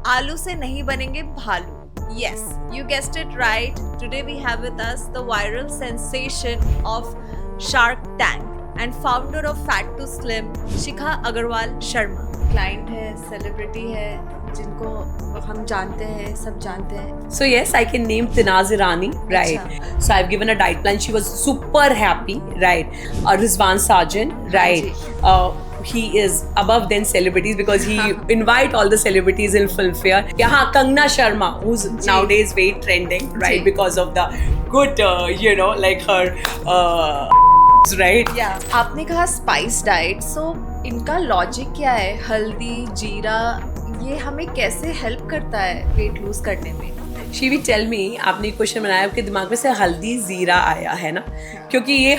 आलू से नहीं बनेंगे भालू. Yes, you guessed it right. Today we have with us the viral sensation of Shark Tank and founder of Fat to Slim, Shikha Agarwal Sharma. Client है, celebrity है, जिनको हम जानते हैं, सब जानते हैं. So yes, I can name Tinaz Irani, right? Achha. So I've given a diet plan. She was super happy, right? Rizwan Sarjan, right? He is above then celebrities because he invite all the celebrities in Filmfare. Yeah, Kangna Sharma, who's nowadays very trending, right? Because of the good, like her, right? Yeah. आपने कहा spice diet, सो इनका logic क्या है? हल्दी, जीरा, ये हमें कैसे हेल्प करता है वेट लूज करने में? She will tell me, आपने क्वेश्चन बनाया आपके दिमाग में से हल्दी जीरा आया है ना, क्योंकि ये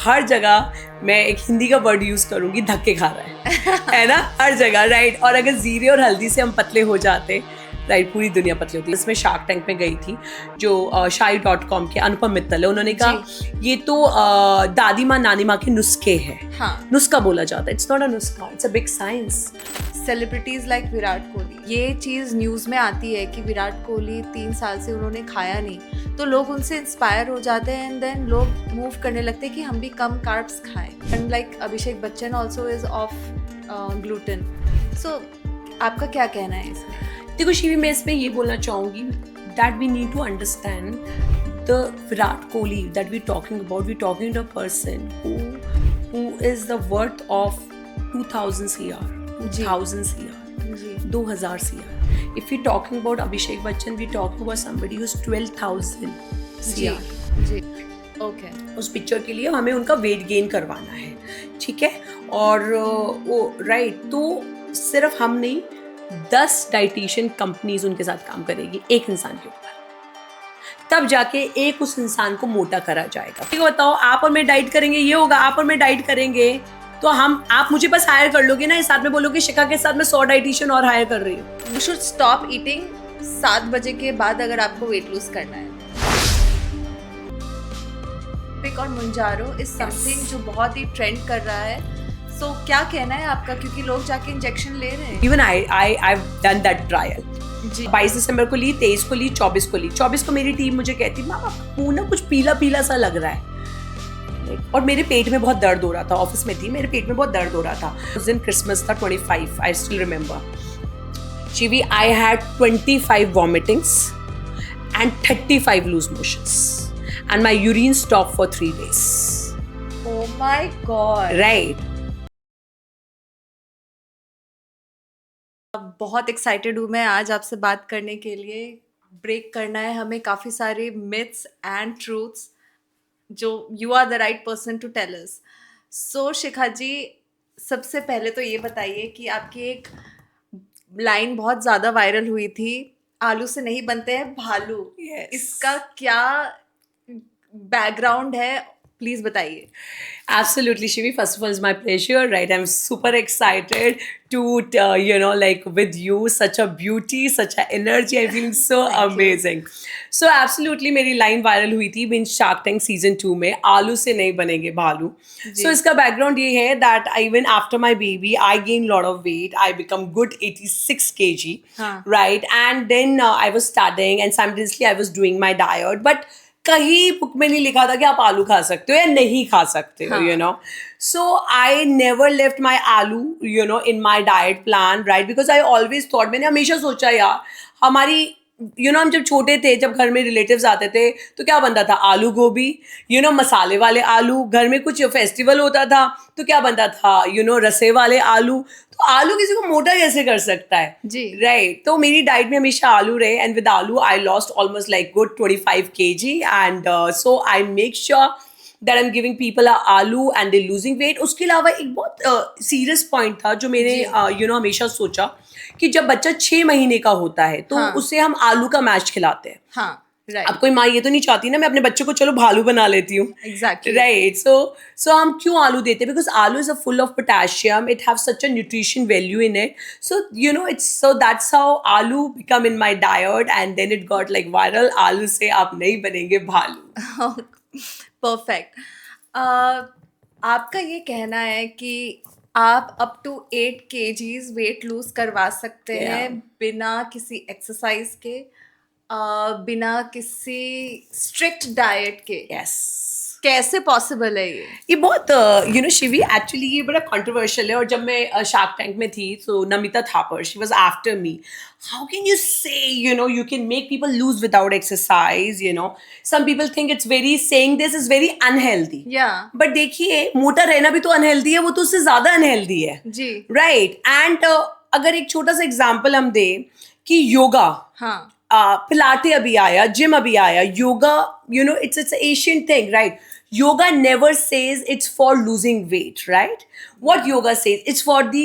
हर जगह मैं एक हिंदी का वर्ड यूज करूंगी, धक्के खा रहा है ना, हर जगह, राइट? और अगर जीरे और हल्दी से हम पतले हो जाते, राइट, पूरी दुनिया पतली होती है. इसमें शार्क टैंक में गई थी जो शाही.com के अनुपम मित्तल है, उन्होंने कहा ये तो दादी माँ नानी माँ के नुस्खे हैं. हाँ. नुस्खा बोला जाता है, इट्स नॉट अ नुस्खा, it's a big science. Celebrities like Virat Kohli, ये चीज़ न्यूज़ में आती है कि विराट कोहली 3 साल से उन्होंने खाया नहीं, तो लोग उनसे इंस्पायर हो जाते हैं एंड देन लोग मूव करने लगते हैं कि हम भी कम कार्ब्स खाएं. And like Abhishek Bachchan also is off gluten. So आपका क्या कहना है इसमें? देखो शिवी, मैं इसमें ये बोलना चाहूँगी that we need to understand the Virat Kohli that we talking about. We talking to a person who is the worth of 2000 CR, 2000 CR, 2000 CR. If we talking about Abhishek Bachchan, we talking about somebody who's 12,000 CR. Ji, okay. उस picture के लिए हमें उनका weight gain करवाना है, ठीक है? और वो राइट, तो सिर्फ हम नहीं, 10 डाइटिशियन कंपनीज उनके साथ काम करेगी एक इंसान के ऊपर, तब जाके एक उस इंसान को मोटा करा जाएगा. ठीक है, बताओ, आप और मैं डाइट करेंगे, ये होगा. आप और मैं डाइट करेंगे तो आप मुझे बस हायर कर लोगे ना, इस साथ में बोलोगे शिखा के साथ मैं 100 डाइटिशियन और हायर कर रही हूँ. यू शुड स्टॉप ईटिंग 7 बजे के बाद अगर आपको वेट लूज करना है. पिक और मुंजारो इज समथिंग जो बहुत ही ट्रेंड कर रहा है. सो क्या कहना है आपका, क्योंकि लोग जाके इंजेक्शन ले रहे हैं. Even I done that trial. जी. 22 दिसंबर को ली, 23 को ली, 24 को ली. 24 को मेरी टीम मुझे कहती, मामा मुंह ना कुछ पीला पीला सा लग रहा है, और मेरे पेट में बहुत दर्द हो रहा था. ऑफिस में थी, मेरे पेट में बहुत दर्द हो रहा था. उस दिन क्रिसमस था, 25, I still remember. Shivi, I had 25 vomitings and 35 loose motions and my urine stop for 3 days. Oh my god. Right. बहुत एक्साइटेड हूँ मैं आज आपसे बात करने के लिए. ब्रेक करना है हमें काफ़ी सारे मिथ्स एंड ट्रूथ्स जो you are the right person to tell us. So Shikha ji, सबसे पहले तो ये बताइए कि आपकी एक लाइन बहुत ज़्यादा वायरल हुई थी, आलू से नहीं बनते हैं भालू. Yes. इसका क्या बैकग्राउंड है, प्लीज बताइए. Absolutely, Shivi. First of all, it's my pleasure, right? I'm super excited to, like with you, such a beauty, such a energy. I'm feeling so amazing. So, absolutely, मेरी line viral हुई थी in Shark Tank season 2 में, आलू से नहीं बनेंगे भालू. So, इसका background ये है that even after my baby, I gained a lot of weight. I become good 86 kg, right? And then I was studying and simultaneously I was doing my diet, but कहीं book में नहीं लिखा था कि आप आलू खा सकते हो या नहीं खा सकते हो, you know. So I never left my आलू, in my diet plan, right? Because I always thought, मैंने हमेशा सोचा यार, हमारी हम जब छोटे थे, जब घर में रिलेटिव्स आते थे तो क्या बनता था? आलू गोभी, मसाले वाले आलू. घर में कुछ फेस्टिवल होता था तो क्या बनता था? रसे वाले आलू. तो आलू किसी को मोटा कैसे कर सकता है जी, राइट? तो मेरी डाइट में हमेशा आलू रहे, एंड विद आलू I lost almost like good 25 kg, and so I make sure that I am giving people आलू एंड दे लूजिंग वेट. उसके अलावा एक बहुत सीरियस पॉइंट था जो मैंने हमेशा सोचा कि जब बच्चा 6 महीने का होता है तो उसे हम आलू का मैश खिलाते हैं. हाँ, right. अब कोई माँ ये तो नहीं चाहती ना मैं अपने बच्चे को चलो भालू बना लेती हूँ. Exactly. राइट. सो हम क्यों आलू देते हैं? Because aloo is a full of potassium, it have such a nutrition value in it. So it's so that's how aloo become in my diet, and then it got like viral. आलू से आप नहीं बनेंगे भालू. परफेक्ट. आपका ये कहना है कि आप up to 8 kgs weight lose करवा सकते Yeah. हैं बिना किसी एक्सरसाइज के, बिना किसी स्ट्रिक्ट डाइट के। Yes. कैसे पॉसिबल है ये? ये बहुत शिवी एक्चुअली ये बड़ा कंट्रोवर्शियल है। और जब मैं शार्क टैंक में थी तो Namita Thapar she was after me, how can you say you can make people lose without exercise, some people think it's very saying this is very unhealthy. या बट देखिए, मोटा रहना भी तो अनहेल्दी है, वो तो उससे ज्यादा अनहेल्दी है, जी, राइट? एंड अगर एक छोटा सा एग्जाम्पल हम दें कि योगा, हाँ, पिलाटे अभी आया, जिम अभी आया, yoga, it's Asian thing, right? Yoga never says it's for losing weight, right? What yoga says, it's for the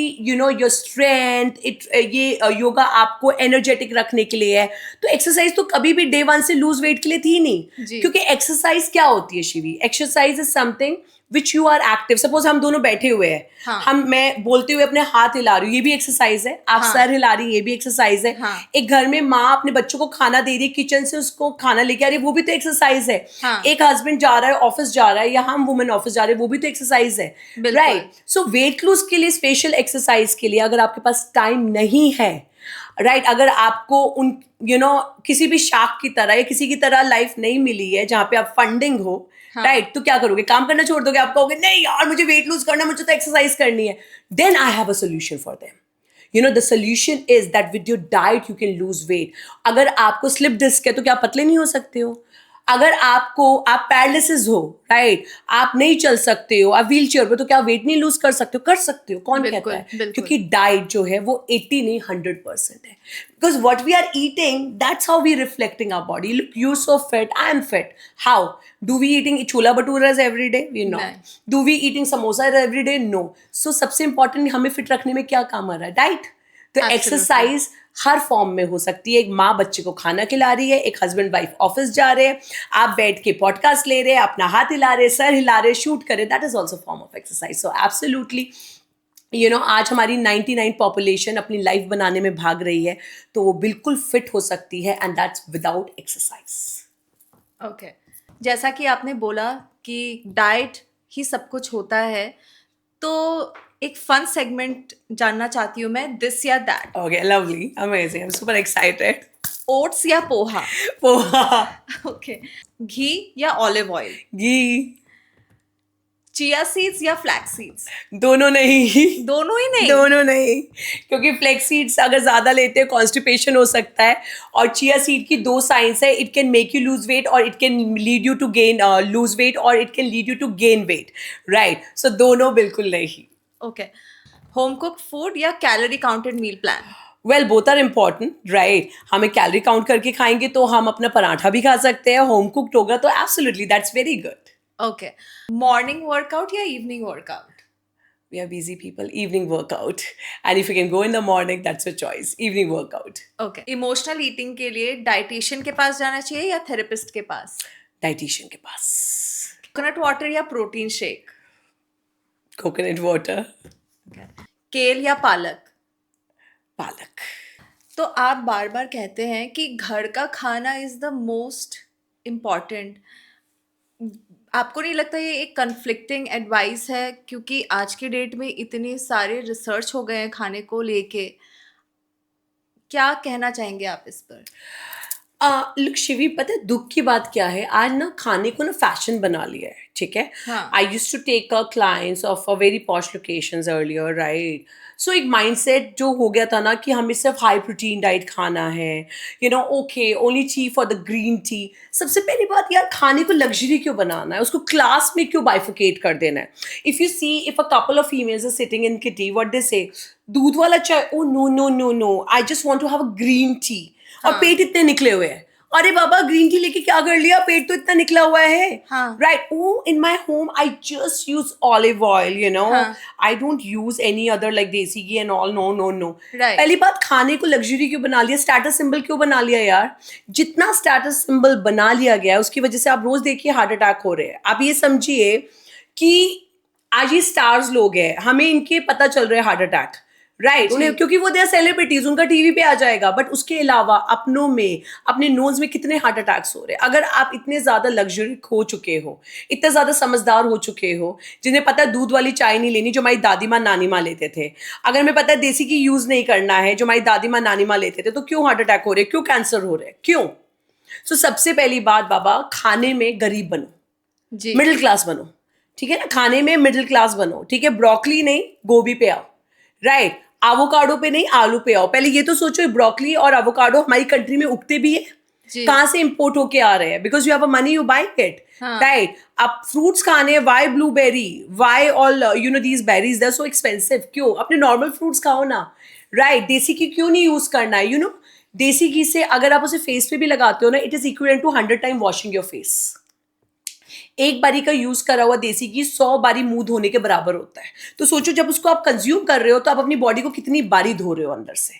your strength. ये योगा आपको एनर्जेटिक रखने के लिए है। तो एक्सरसाइज तो कभी भी डे वन से लूज वेट के लिए थी नहीं। जी। क्योंकि एक्सरसाइज क्या होती है Shivi? Exercise is something which you are active. Suppose हम दोनों बैठे हुए हैं, हाँ। मैं बोलते हुए अपने हाथ हिला रही हूँ, ये भी एक्सरसाइज है। आप हाँ। सर हिला रही हैं, ये भी एक्सरसाइज है। हाँ। एक घर में माँ अपने बच्चों को खाना दे रही है, किचन से उसको खाना लेके आ रही है, वो भी तो एक्सरसाइज है। हाँ। एक हस्बैंड जा रहा है, ऑफिस जा रहा है, या हम वुमेन ऑफिस जा रहे हैं, वो भी तो एक्सरसाइज है, बिल्कुल। राइट? सो वेट लूज के लिए, स्पेशल एक्सरसाइज के लिए अगर आपके पास टाइम नहीं है, राइट, अगर आपको उन किसी भी शाख की तरह या किसी की तरह लाइफ नहीं मिली है जहां पे आप फंडिंग हो, हाँ। राइट, तो क्या करोगे? काम करना छोड़ दोगे? आप कहोगे नहीं यार मुझे वेट लूज करना, मुझे तो एक्सरसाइज करनी है। Then I have a solution for them. The solution is that with your diet you can lose weight. अगर आपको स्लिप डिस्क है तो क्या पतले नहीं हो सकते हो? अगर आप पैरालिसिस हो, राइट, आप नहीं चल सकते हो, आप व्हील चेयर पे, तो क्या वेट नहीं लूज कर सकते हो? कर सकते हो। कौन बिल्कुल, कहता है? बिल्कुल। क्योंकि डाइट जो है वो 80 नहीं 100% है। Because what we are eating, that's how we reflecting our body. Look, you so fit, I am fit. How? Do we eating chola bhaturas every day? We not. Do we eating samosa every day? No. So सबसे important हमें fit रखने में क्या काम आ रहा है? Diet. तो exercise हर form में हो सकती है। एक माँ बच्चे को खाना खिला रही है, एक हस्बैंड वाइफ ऑफिस जा रहे हैं, आप बैठ के पॉडकास्ट ले रहे हैं, अपना हाथ हिला रहे, सर हिला रहे, शूट करे, that is also form of exercise. So absolutely आज हमारी 99 पॉपुलेशन अपनी लाइफ बनाने में भाग रही है, तो वो बिल्कुल फिट हो सकती है, and that's without exercise. Okay, जैसा कि आपने बोला कि डाइट ही सब कुछ होता है, तो एक फन सेगमेंट जानना चाहती हूँ मैं, दिस या that. Okay, lovely, amazing, I am super excited. Oats या पोहा? पोहा। ओके। घी या ऑलिव ऑयल? घी। चिया सीड्स या फ्लैक्स सीड्स? दोनों नहीं। दोनों ही नहीं? दोनों नहीं, क्योंकि फ्लेक्स सीड्स अगर ज्यादा लेते हैं कॉन्स्टिपेशन हो सकता है, और चिया सीड की दो साइंस है, it can make you lose weight और it can lead you to gain lose weight, और it can lead you to gain weight, right? So दोनों बिल्कुल नहीं। ओके। होम कुक्ड फूड या calorie counted meal plan? Well, both are important, right? हमें calorie count करके खाएंगे तो हम अपना पराठा भी खा सकते हैं, होम कुक्ड होगा तो absolutely that's very good. Okay. Morning workout या evening workout? We are busy people. Evening workout. And if you can go in the morning, that's your choice. Evening workout. Okay. Emotional eating के लिए dietitian के पास जाना चाहिए या therapist के पास? Dietitian के पास. Coconut water या प्रोटीन शेक? Coconut water. केल या पालक? पालक. तो आप बार बार कहते हैं कि घर का खाना इज द मोस्ट इम्पॉर्टेंट। आपको नहीं लगता ये एक कन्फ्लिक्टिंग एडवाइस है? क्योंकि आज के डेट में इतने सारे रिसर्च हो गए हैं खाने को लेके। क्या कहना चाहेंगे आप इस पर? लुक शिवी, पता है दुख की बात क्या है? आज ना खाने को ना फैशन बना लिया है, ठीक है? हाँ। I use to take clients of very posh locations earlier, right? So एक माइंडसेट जो हो गया था ना कि हमें सिर्फ हाई प्रोटीन डाइट खाना है, okay, only T for the green tea. सबसे पहली बात यार, खाने को लग्जरी क्यों बनाना है? उसको क्लास में क्यों बाइफिकेट कर देना है? If you see, if a couple of females are sitting in kitty, what they say, दूध वाला चाय, oh no no no no, I just want to have a green tea. और हाँ। पेट इतने निकले हुए हैं, अरे बाबा ग्रीन टी लेके क्या कर लिया? पेट तो इतना निकला हुआ है, हाँ। Right? Oh, in my home I just use olive oil, हाँ। I don't use any other like desi ghee and all, no no no. Right. पहली बात, खाने को लग्जरी क्यों बना लिया? स्टेटस सिंबल क्यों बना लिया यार? जितना स्टेटस सिंबल बना लिया गया है उसकी वजह से आप रोज देखिए हार्ट अटैक हो रहे हैं। आप ये समझिए कि आज ये स्टार्स लोग हैं, हमें इनके पता चल रहे हैं हार्ट अटैक, राइट, जी। उन्हें क्योंकि वो दे आर सेलिब्रिटीज, उनका टीवी पे आ जाएगा। बट उसके अलावा अपनों में, अपने नोज में कितने हार्ट अटैक्स हो रहे हैं। अगर आप इतने ज्यादा लग्जरी खो चुके हो, इतने ज्यादा समझदार हो चुके हो, जिन्हें पता है दूध वाली चाय नहीं लेनी जो हमारी दादी माँ नानी माँ लेते थे, अगर हमें पता है देसी की यूज नहीं करना है जो हमारी दादी माँ नानी माँ लेते थे, तो क्यों हार्ट अटैक हो रहे हैं, क्यों कैंसर हो रहे हैं, क्यों? सो सबसे पहली बात बाबा, खाने में गरीब बनो, जी। मिडिल क्लास बनो। ठीक है ना, खाने में मिडिल क्लास बनो। ठीक है, ब्रोकली नहीं गोभी पे आओ, राइट, एवोकाडो पे नहीं आलू पे आओ। पहले ये तो सोचो ब्रोकली और एवोकाडो हमारी कंट्री में उगते भी है, जी। कहां से इंपोर्ट होके आ रहे हैं? Because you have a money, you buying it, हाँ। राइट। आप फ्रूट्स खाने, why blueberry, why all you know these berries they are so expensive, क्यों? अपने नॉर्मल फ्रूट्स खाओ ना, राइट। देसी घी क्यों नहीं यूज करना है? यू नो, देसी घी से अगर आप उसे फेस पे भी लगाते हो ना, it is equal to 100 time washing your face. एक बारी का यूज करा हुआ देसी घी 100 बारी मुंह धोने के बराबर होता है। तो सोचो जब उसको आप कंज्यूम कर रहे हो तो आप अपनी बॉडी को कितनी बारी धो रहे हो अंदर से।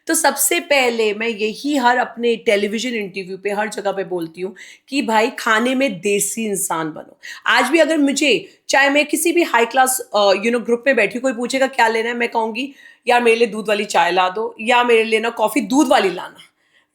तो सबसे पहले मैं यही हर अपने टेलीविजन इंटरव्यू पे, हर जगह पे बोलती हूँ कि भाई खाने में देसी इंसान बनो। आज भी अगर मुझे, चाहे मैं किसी भी हाई क्लास ग्रुप में बैठी, कोई पूछेगा क्या लेना है, मैं कहूंगी यार मेरे लिए दूध वाली चाय ला दो, या मेरे लिए ना कॉफी दूध वाली लाना,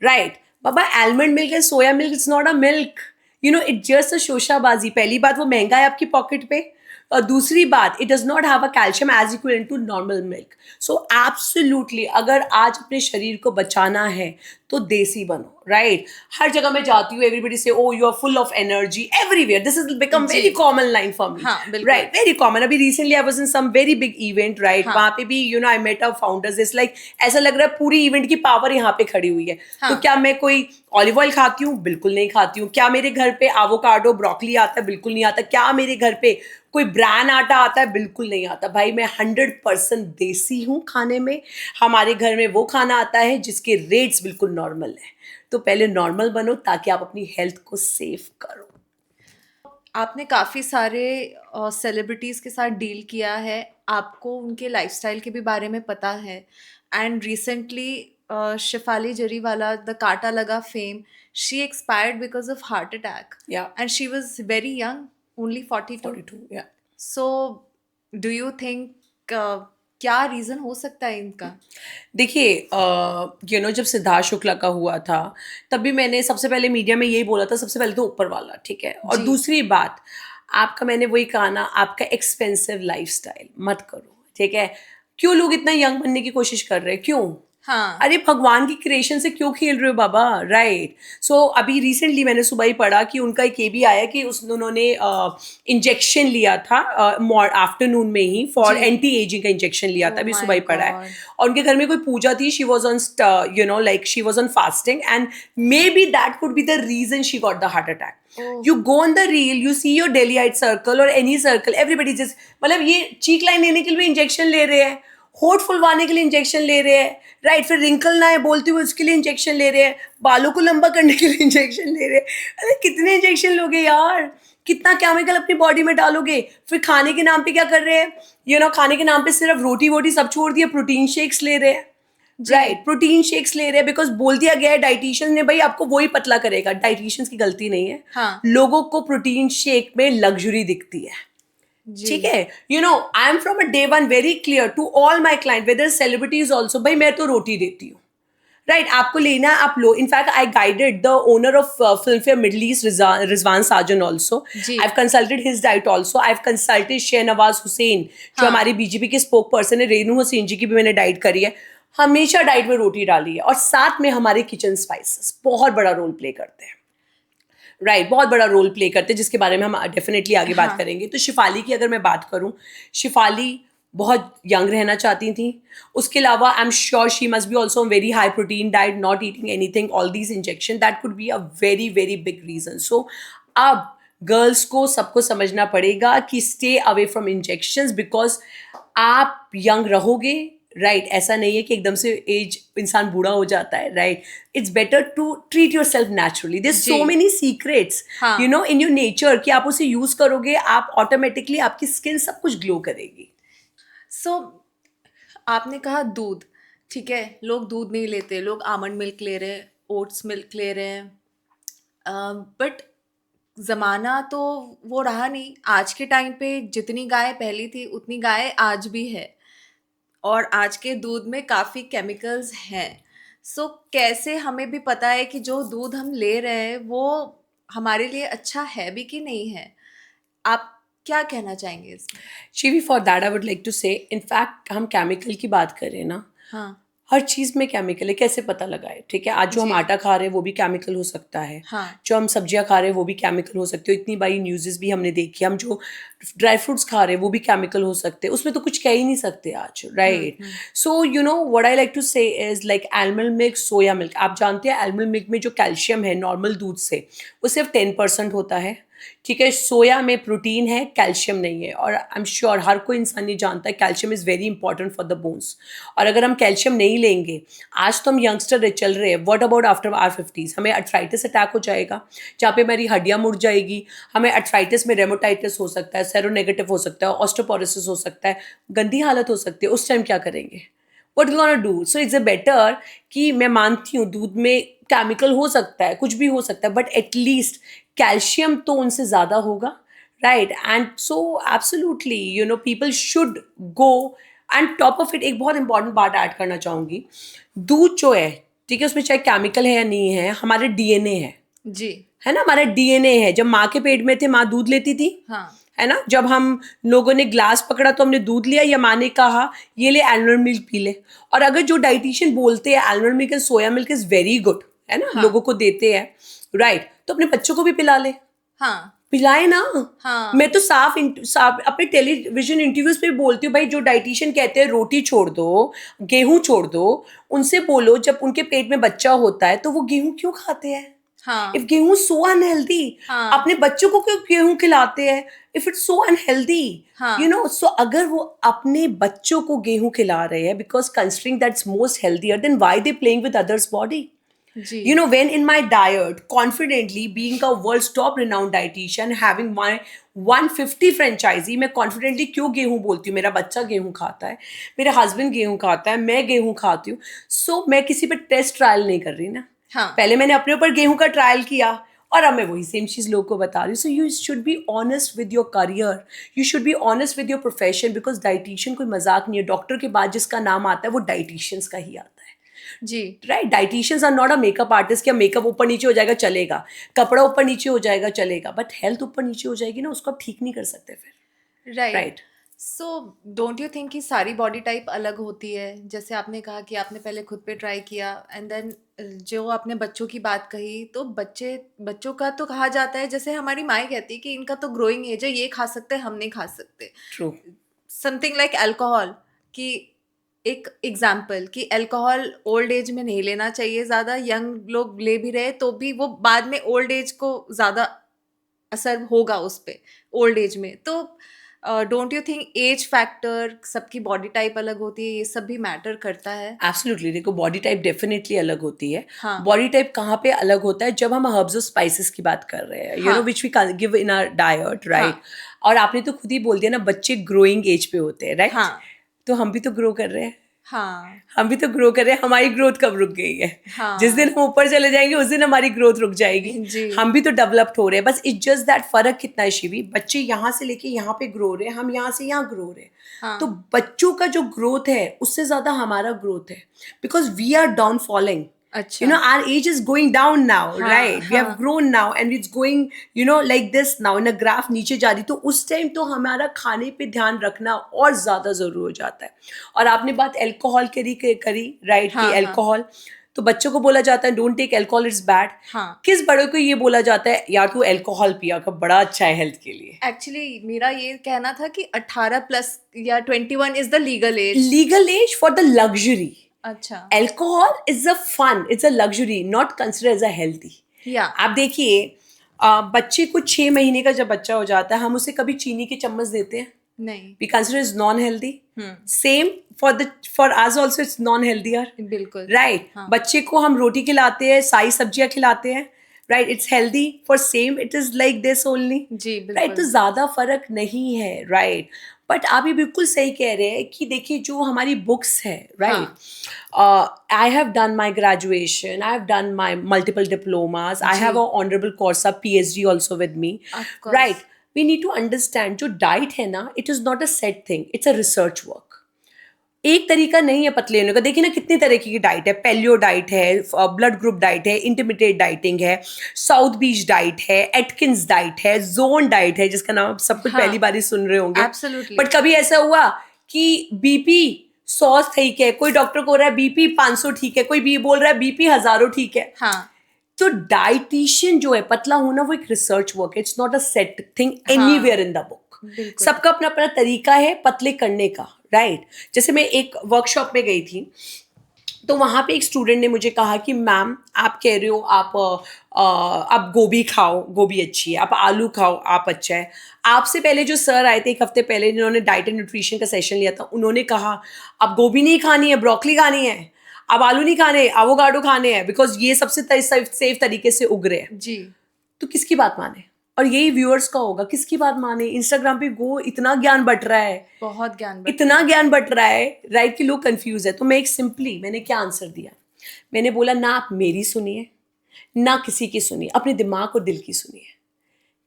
राइट। बाबा almond milk and soya milk it's not a milk, you know it just a शोशाबाजी। पहली बात वो महंगा है आपकी पॉकेट पे, और दूसरी बात it does not have a calcium as equal to normal milk. So absolutely अगर आज अपने शरीर को बचाना है तो देसी बनो, राइट। हर जगह मैं जाती हूँ, एवरीबडी से oh you are full of energy everywhere, this is become जी। Very common line for me, हाँ, बिल्कुल। Right, very common. अभी recently I was in some very big event, right, हाँ। वहां पे भी you know I met a founders, it's like ऐसा लग रहा है पूरी इवेंट की पावर यहाँ पे खड़ी हुई है। हाँ। तो क्या मैं कोई ऑलिव ऑयल खाती हूँ? बिल्कुल नहीं खाती हूँ। क्या मेरे घर पे एवोकाडो ब्रोकली आता है? बिल्कुल नहीं आता। क्या मेरे घर पे कोई ब्रांड आटा आता है? बिल्कुल नहीं आता। भाई मैं 100% देसी हूँ खाने में। हमारे घर में वो खाना आता है जिसके रेट्स बिल्कुल नॉर्मल है। तो पहले नॉर्मल बनो ताकि आप अपनी हेल्थ को सेव करो। आपने काफ़ी सारे सेलिब्रिटीज़ के साथ डील किया है, आपको उनके लाइफ़स्टाइल के भी बारे में पता है। And recently Shefali Jariwala, the Kaanta Laga fame, she expired because of heart attack या and she was very young, only 42। 42 या सो डू यू थिंक क्या रीज़न हो सकता है इनका? देखिए जब सिद्धार्थ शुक्ला का हुआ था, तब भी मैंने सबसे पहले मीडिया में यही बोला था, सबसे पहले तो ऊपर वाला, ठीक है। और जी। दूसरी बात, आपका, मैंने वही कहा ना, आपका एक्सपेंसिव लाइफस्टाइल मत करो, ठीक है। क्यों लोग इतना यंग बनने की कोशिश कर रहे हैं, क्यों? हाँ। अरे भगवान की क्रिएशन से क्यों खेल रहे हो बाबा, राइट। सो अभी रिसेंटली मैंने सुबह ही पढ़ा कि उनका एक ये भी आया कि उन्होंने इंजेक्शन लिया था आफ्टरनून में ही, फॉर जी। एंटी एजिंग का इंजेक्शन लिया था, ओह अभी सुबह माय ही पढ़ा है। गॉड! और उनके घर में कोई पूजा थी, she was on she was on fasting, and maybe that could be the reason she got the heart attack. Oh! You go on the reel, you see your Delhiite circle or any circle, everybody just, मतलब ये चीक line लेने के लिए injection ले रहे हैं, होठ फुलवाने के लिए इंजेक्शन ले रहे हैं, राइट, फिर रिंकल ना है बोलते हुए उसके लिए इंजेक्शन ले रहे हैं, बालों को लंबा करने के लिए इंजेक्शन ले रहे हैं। अरे कितने इंजेक्शन लोगे यार, कितना केमिकल अपनी बॉडी में डालोगे? फिर खाने के नाम पे क्या कर रहे हैं, खाने के नाम पे सिर्फ रोटी वोटी सब छोड़ दिया, प्रोटीन शेक्स ले रहे हैं, जी। राइट, प्रोटीन शेक्स ले रहे हैं, बिकॉज बोल दिया गया है डाइटिशियन ने भाई आपको वही पतला करेगा। डाइटिशियंस की गलती नहीं है, हाँ। लोगों को प्रोटीन शेक में लग्जरी दिखती है, जी। ठीक है। I am from a day one very clear to all my client, whether celebrities also, भाई मैं तो रोटी देती हूँ, राइट। आपको लेना है आप लो। In fact I guided the owner of Filmfare Middle East, Rizwan Sajan also, जी। I have consulted his diet also, I have consulted Shahnawaz Hussain जो हाँ। हमारी बीजेपी के स्पोक पर्सन है, रेनू हुसैन जी की भी मैंने डाइट करी है। हमेशा डाइट में रोटी डाली है, और साथ में हमारे किचन स्पाइसेस बहुत बड़ा रोल प्ले करते हैं, राइट, बहुत बड़ा रोल प्ले करते हैं, जिसके बारे में हम डेफिनेटली आगे बात हाँ। करेंगे। तो शिफाली की अगर मैं बात करूं, शिफाली बहुत यंग रहना चाहती थी। उसके अलावा I am sure she must be also very high protein diet, not eating anything, all these injection, that could be a very very big reason. So अब गर्ल्स को सबको समझना पड़ेगा कि stay away from injections, because आप young रहोगे, right, ऐसा नहीं है कि एकदम से एज इंसान बूढ़ा हो जाता है, right. It's better to treat your self naturally, there जी। सो मेनी सीक्रेट्स हाँ। इन योर नेचर कि आप उसे यूज करोगे, आप ऑटोमेटिकली आपकी स्किन सब कुछ ग्लो करेगी। सो आपने कहा दूध, ठीक है, लोग दूध नहीं लेते, लोग आमंड मिल्क ले रहे हैं, ओट्स मिल्क ले रहे हैं, बट ज़माना तो वो रहा नहीं। आज के टाइम पे जितनी गाय पहली थी उतनी गाय आज भी है, और आज के दूध में काफ़ी केमिकल्स हैं। सो कैसे हमें भी पता है कि जो दूध हम ले रहे हैं वो हमारे लिए अच्छा है भी कि नहीं है? आप क्या कहना चाहेंगे इसमें? Shivi, for that I would like to say, in fact हम केमिकल की बात करें ना, हाँ, हर चीज़ में केमिकल है, कैसे पता लगाए? ठीक है, आज जो हम जी, आटा खा रहे हैं वो भी केमिकल हो सकता है, हाँ, जो हम सब्जियां खा रहे हैं वो भी केमिकल हो सकते हो, इतनी बारी न्यूज़ भी हमने देखी, हम जो ड्राई फ्रूट्स खा रहे हैं वो भी केमिकल हो सकते हैं, उसमें तो कुछ कह ही नहीं सकते आज, राइट? हुँ। So you know what I like to say is like animal milk, soya milk, आप जानते हैं एनिमल मिल्क में जो कैल्शियम है नॉर्मल दूध से वो सिर्फ 10% होता है। ठीक है, सोया में प्रोटीन है, कैल्शियम नहीं है, और आई एम श्योर हर कोई इंसान ये जानता है calcium is very important for the bones. और अगर हम कैल्शियम नहीं लेंगे, आज तो हम यंगस्टर चल रहे हैं, what about after are 50s? हमें अर्थराइटिस अटैक हो जाएगा, जहाँ पे हमारी हड्डियाँ मुड़ जाएगी, हमें अर्थराइटिस में रेमोटाइटिस हो सकता है, सेरोनेगेटिव हो सकता है, ऑस्टोपोरोसिस हो सकता है, गंदी हालत हो सकती है, उस टाइम क्या करेंगे? What you gonna do? So it's a better कि मैं मानती हूँ दूध में केमिकल हो सकता है, कुछ भी हो सकता है, बट एटलीस्ट कैल्शियम तो उनसे ज़्यादा होगा, right? And so absolutely you know people should go. And top of it एक बहुत इंपॉर्टेंट बात ऐड करना चाहूँगी, दूध जो है, ठीक है, उसमें चाहे केमिकल है या नहीं है, हमारे डीएनए जी, है ना, हमारा डीएनए है। जब माँ के पेट में थे, माँ दूध लेती थी, हाँ, है ना, जब हम लोगों ने ग्लास पकड़ा तो हमने दूध लिया, या माँ ने कहा ये ले एलमंड मिल्क पी ले। और अगर जो डाइटिशियन बोलते हैं almond milk and soya milk is very good, है ना, हाँ, लोगों को देते हैं, राइट, तो अपने बच्चों को भी पिला ले, हाँ, पिलाए ना। हाँ, मैं तो साफ अपने टेलीविजन इंटरव्यूज पे भी बोलती हूँ, भाई जो डाइटिशियन कहते हैं रोटी छोड़ दो, गेहूं छोड़ दो, उनसे बोलो जब उनके पेट में बच्चा होता है तो वो गेहूं क्यों खाते हैं? इफ हाँ, गेहूं सो अनहेल्दी, हाँ, अपने बच्चों को क्यों गेहूं खिलाते हैं? If it's so unhealthy, you हाँ, नो, सो अगर वो अपने बच्चों को गेहूं खिला रहे हैं because considering that's most healthier, then why they playing with others body? जी, You know, when in my diet, confidently being a world's top renowned dietitian, having my 150 franchisee, मैं confidently क्यों गेहूं बोलती हूँ? मेरा बच्चा गेहूं खाता है, मेरा हस्बैंड गेहूं खाता है, मैं गेहूं खाती हूँ, सो मैं किसी पे टेस्ट ट्रायल नहीं कर रही ना। हाँ, पहले मैंने अपने ऊपर गेहूं का ट्रायल किया और अब मैं वही सेम चीज लोगों को बता रही हूँ। So you should be honest with your career, you should be honest with your profession, because dietitian कोई मजाक नहीं है। डॉक्टर के बाद जिसका नाम आता है वो डाइटिशियंस का ही आता है, जी, right? Dietitians are not a makeup artist, क्या मेकअप ऊपर नीचे हो जाएगा चलेगा, कपड़ा ऊपर नीचे हो जाएगा चलेगा, बट हेल्थ ऊपर नीचे हो जाएगी ना, उसको आप ठीक नहीं कर सकते फिर, right. Right? So don't you think कि सारी बॉडी टाइप अलग होती है? जैसे आपने कहा कि आपने पहले खुद पे ट्राई किया एंड देन जो आपने बच्चों की बात कही, तो बच्चों का तो कहा जाता है, जैसे हमारी माएँ कहती है कि इनका तो ग्रोइंग एज है, ये खा सकते हैं, हम नहीं खा सकते। ट्रू। समथिंग लाइक अल्कोहल, कि एक एग्जाम्पल कि अल्कोहल ओल्ड एज में नहीं लेना चाहिए ज़्यादा, यंग लोग ले भी रहे तो भी वो बाद में ओल्ड एज को ज़्यादा असर होगा उस पे, ओल्ड एज में। तो don't you think age factor, सबकी बॉडी टाइप अलग होती है, ये सब भी मैटर करता है? एब्सोल्युटली, देखो बॉडी टाइप डेफिनेटली अलग होती है। हाँ, बॉडी टाइप कहाँ पे अलग होता है? जब हम हर्ब्स और स्पाइसेस की बात कर रहे हैं, यू नो, हाँ, which we give in our diet, right? हाँ, और आपने तो खुद ही बोल दिया ना, बच्चे ग्रोइंग एज पे होते हैं, राइट? हाँ, तो हम भी तो ग्रो कर रहे हैं, हाँ, हम भी तो ग्रो कर रहे हैं। हमारी ग्रोथ कब रुक गई है? जिस दिन हाँ, हम ऊपर चले जाएंगे उस दिन हमारी ग्रोथ रुक जाएगी। जी, हम भी तो डेवलप्ड हो रहे हैं, बस इट्स जस्ट दैट फर्क कितना है शिवी, बच्चे यहाँ से लेके यहाँ पे ग्रो हो रहे हैं, हम यहाँ से यहाँ ग्रो हो रहे हैं। तो हाँ, बच्चों का जो ग्रोथ है उससे ज्यादा हमारा ग्रोथ है, because we are down following, you अच्छा, know, our age is going down now, हाँ, right? We have हाँ, grown now and it's going, you know, like this now in a graph नीचे जा रही। तो उस टाइम तो हमारा खाने पे ध्यान रखना और ज्यादा जरूरी हो जाता है। और आपने बात अल्कोहल करी, राइट, कि हाँ, हाँ, अल्कोहल, तो बच्चों को बोला जाता है don't take alcohol, it's bad. हाँ। किस बड़े को ये बोला जाता है यार तू अल्कोहल पिया कर, बड़ा अच्छा है हेल्थ के लिए? एक्चुअली मेरा ये कहना था कि 18 प्लस या 21 is the legal age. Legal age for the luxury, अच्छा, alcohol is a fun, it's a luxury, not considered as a healthy। या, आप देखिए, बच्चे को 6 महीने का जब बच्चा हो जाता है, हम उसे कभी चीनी के चम्मच देते हैं? नहीं, We consider it's non-healthy। Hmm, Same for us also, it's non-healthier, बिल्कुल, right? हाँ, बच्चे को हम रोटी खिलाते हैं, सारी सब्जियां खिलाते हैं, right? It's healthy for same, it is like this only, ji, right? तो बिल्कुल, ज्यादा फर्क नहीं है, right? बट आप ये बिल्कुल सही कह रहे हैं कि देखिए जो हमारी बुक्स है, राइट, हाँ, I have done my graduation, I have done my multiple diplomas, I जी, have a honourable course of PhD also with me, of right? Course, we need to understand जो डाइट है ना, it is not a set thing, it's a research work. एक तरीका नहीं है पतले होने का। देखिए ना कितनी तरह की डाइट है, पैलियो डाइट है, ब्लड ग्रुप डाइट है, इंटरमिटेट डाइटिंग है, साउथ बीच डाइट है, एटकिंस डाइट है, जोन डाइट है, जिसका नाम आप सब कुछ हाँ, पहली बार ही सुन रहे होंगे। एब्सोल्युटली। बट कभी ऐसा हुआ कि बीपी 100 ठीक है, कोई डॉक्टर को हो रहा है बीपी 500 ठीक है, कोई भी बोल रहा है बीपी हजारों ठीक है। हाँ, तो डाइटिशियन जो है, पतला होना वो एक रिसर्च वर्क है, it's not a set thing हाँ, एनीवेयर इन द बुक। बिल्कुल। सबका अपना अपना तरीका है पतले करने का, राइट। जैसे मैं एक वर्कशॉप में गई थी, तो वहां पे एक स्टूडेंट ने मुझे कहा कि मैम आप कह रहे हो आप गोभी खाओ, गोभी अच्छी है, आप आलू खाओ, आप अच्छा है। आपसे पहले जो सर आए थे एक हफ्ते पहले, जिन्होंने डाइट एंड न्यूट्रिशन का सेशन लिया था, उन्होंने कहा अब गोभी नहीं खानी है, ब्रोकली खानी है, अब आलू नहीं खाने, एवोकाडो खाने हैं, बिकॉज ये सबसे सेफ तरीके से उग रहे हैं। जी, तो किसकी बात माने? और यही व्यूअर्स का होगा, किसकी बात माने? इंस्टाग्राम पे गो, इतना ज्ञान बट रहा है, बहुत ज्ञान बट इतना ज्ञान बट रहा है, राइट, कि लोग कंफ्यूज है। तो मैं एक सिंपली मैंने क्या आंसर दिया, मैंने बोला ना आप मेरी सुनिए ना किसी की सुनिए, अपने दिमाग और दिल की सुनिए,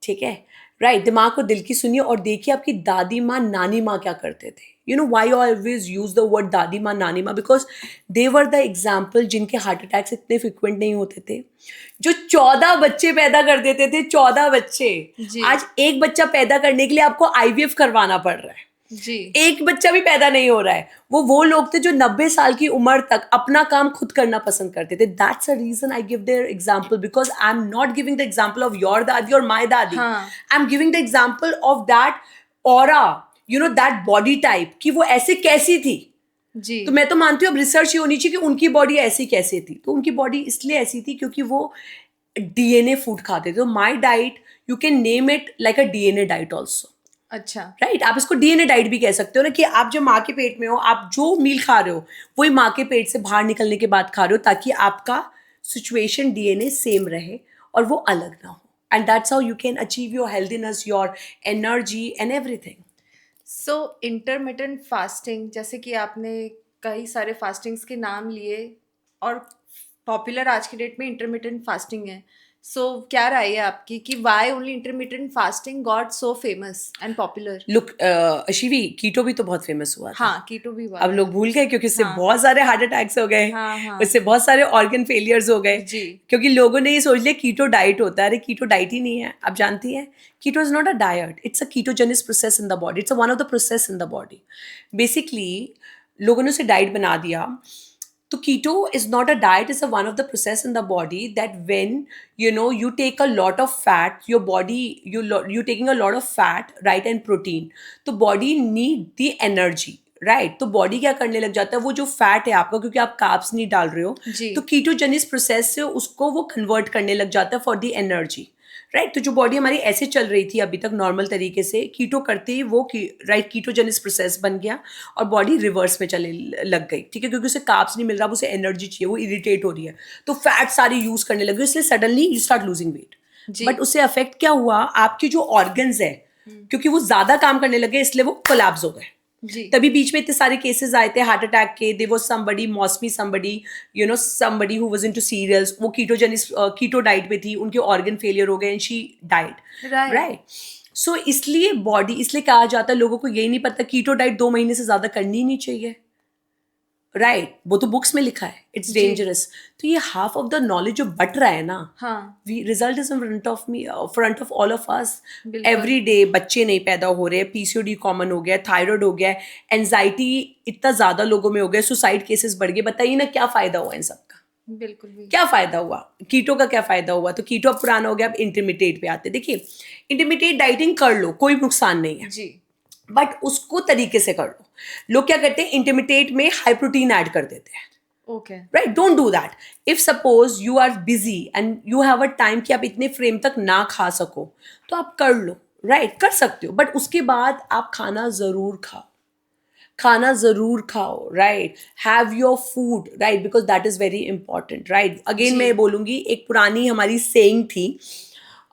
ठीक है, राइट। दिमाग और दिल की सुनिए और देखिए आपकी दादी माँ नानी माँ क्या करते थे। You know why always use the word दादी माँ नानी माँ? Because they were the example जिनके हार्ट अटैक्स इतने फ्रिक्वेंट नहीं होते थे, जो 14 बच्चे पैदा कर देते थे, 14 बच्चे। जी, आज एक बच्चा पैदा करने के लिए आपको आईवीएफ करवाना पड़ रहा है, जी, एक बच्चा भी पैदा नहीं हो रहा है। वो लोग थे जो 90 साल की उम्र तक अपना काम खुद करना पसंद करते थे। That's a reason I give their example, because I am not giving the example of your दादी और माई दादी, हाँ, I am giving the example of that aura, you know that body type, कि वो ऐसे कैसी थी। जी, तो मैं तो मानती हूँ अब रिसर्च ये होनी चाहिए कि उनकी बॉडी ऐसी कैसे थी। तो उनकी बॉडी इसलिए ऐसी थी क्योंकि वो डीएनए फूड खाते थे। तो my diet, you can name it like a DNA diet also, अच्छा, राइट। आप इसको डीएनए डाइट भी कह सकते हो ना, कि आप जब माँ के पेट में हो, आप जो मील खा रहे हो वही माँ के पेट से बाहर निकलने के बाद खा रहे हो, ताकि आपका सिचुएशन डीएनए सेम रहे और वो अलग ना हो। And that's how you can achieve your healthiness, your energy and everything. So intermittent fasting, जैसे कि आपने कई सारे फास्टिंग्स के नाम लिए और पॉपुलर आज की डेट में इंटरमिटेंट फास्टिंग है। सो क्या राय है आपकी कि why only intermittent fasting got so famous and popular? Look Shivi, keto भी तो बहुत फेमस हुआ था। हाँ, कीटो भी हुआ अब था। लोग भूल गए क्योंकि उससे हाँ, बहुत सारे हार्ट अटैक्स हो गए, हाँ, हाँ, उससे बहुत सारे ऑर्गन फेलियर्स हो गए, जी, क्योंकि लोगों ने ये सोच लिया कीटो डाइट होता है। अरे कीटो डाइट ही नहीं है। आप जानती हैं, keto is not a diet, it's a ketogenic process in the body, it's one of the process in the body. Basically लोगों ने उसे डाइट बना दिया। तो keto is not a diet, it's a one of the process in the body that when you take a lot of fat, your body, you're taking a lot of fat, right, and protein, तो body need the energy, right. तो body क्या करने लग जाता है, वो जो fat है आपका, क्योंकि आप कार्ब्स नहीं डाल रहे हो, जी, तो कीटोजेनिक प्रोसेस से उसको वो कन्वर्ट करने लग जाता है फॉर द एनर्जी, राइट। तो जो बॉडी हमारी ऐसे चल रही थी अभी तक नॉर्मल तरीके से, कीटो करते ही वो राइट कीटोजेनिक प्रोसेस बन गया और बॉडी रिवर्स में चले लग गई, ठीक है, क्योंकि उसे कार्ब्स नहीं मिल रहा, उसे एनर्जी चाहिए, वो इरिटेट हो रही है, तो फैट सारी यूज करने लगी, इसलिए suddenly you start losing weight. जी, बट उससे अफेक्ट क्या हुआ, आपके जो ऑर्गन्स है, क्योंकि वो ज्यादा काम करने लगे इसलिए वो कोलैप्स हो गए। जी, तभी बीच में इतने सारे केसेस आए थे हार्ट अटैक के। They was somebody, Mausami somebody, somebody who was into serials, वो कीटो डाइट पे थी, उनके ऑर्गन फेलियर हो गए and she died, right, right. So इसलिए बॉडी, इसलिए कहा जाता है, लोगों को यही नहीं पता कीटो डाइट 2 महीने से ज्यादा करनी ही नहीं चाहिए, राइट। वो तो बुक्स में लिखा है, इट्स जी, डेंजरस। तो ये हाफ ऑफ द नॉलेज जो बट रहा है ना, हाँ, we result is in front of me, front of all of us. बिल्कुल, एवरी डे बच्चे नहीं पैदा हो रहे, पीसीओडी कॉमन हो गया, थायराइड हो गया, एंजाइटी इतना ज्यादा लोगों में हो गया, सुसाइड केसेस बढ़ गए। बताइए ना क्या फायदा हुआ इन सब का? बिल्कुल भी, क्या फायदा हुआ? कीटो का क्या फायदा हुआ? तो कीटो अब पुराना हो गया, अब इंटरमीडिएट पे आते। देखिए, इंटरमीडिएट डाइटिंग कर लो, कोई नुकसान नहीं है, जी, बट उसको तरीके से कर लो। लोग क्या करते हैं, इंटरमीडिएट में हाई प्रोटीन ऐड कर देते हैं, okay, right. Don't do that. If suppose you are busy and you have a time कि आप इतने फ्रेम तक ना खा सको, तो आप कर लो, राइट, कर सकते हो, बट उसके बाद आप खाना जरूर खाओ, खाना जरूर खाओ, right. Have your food, right, because that is very important, right. Again जी, मैं बोलूंगी, एक पुरानी हमारी सेइंग थी,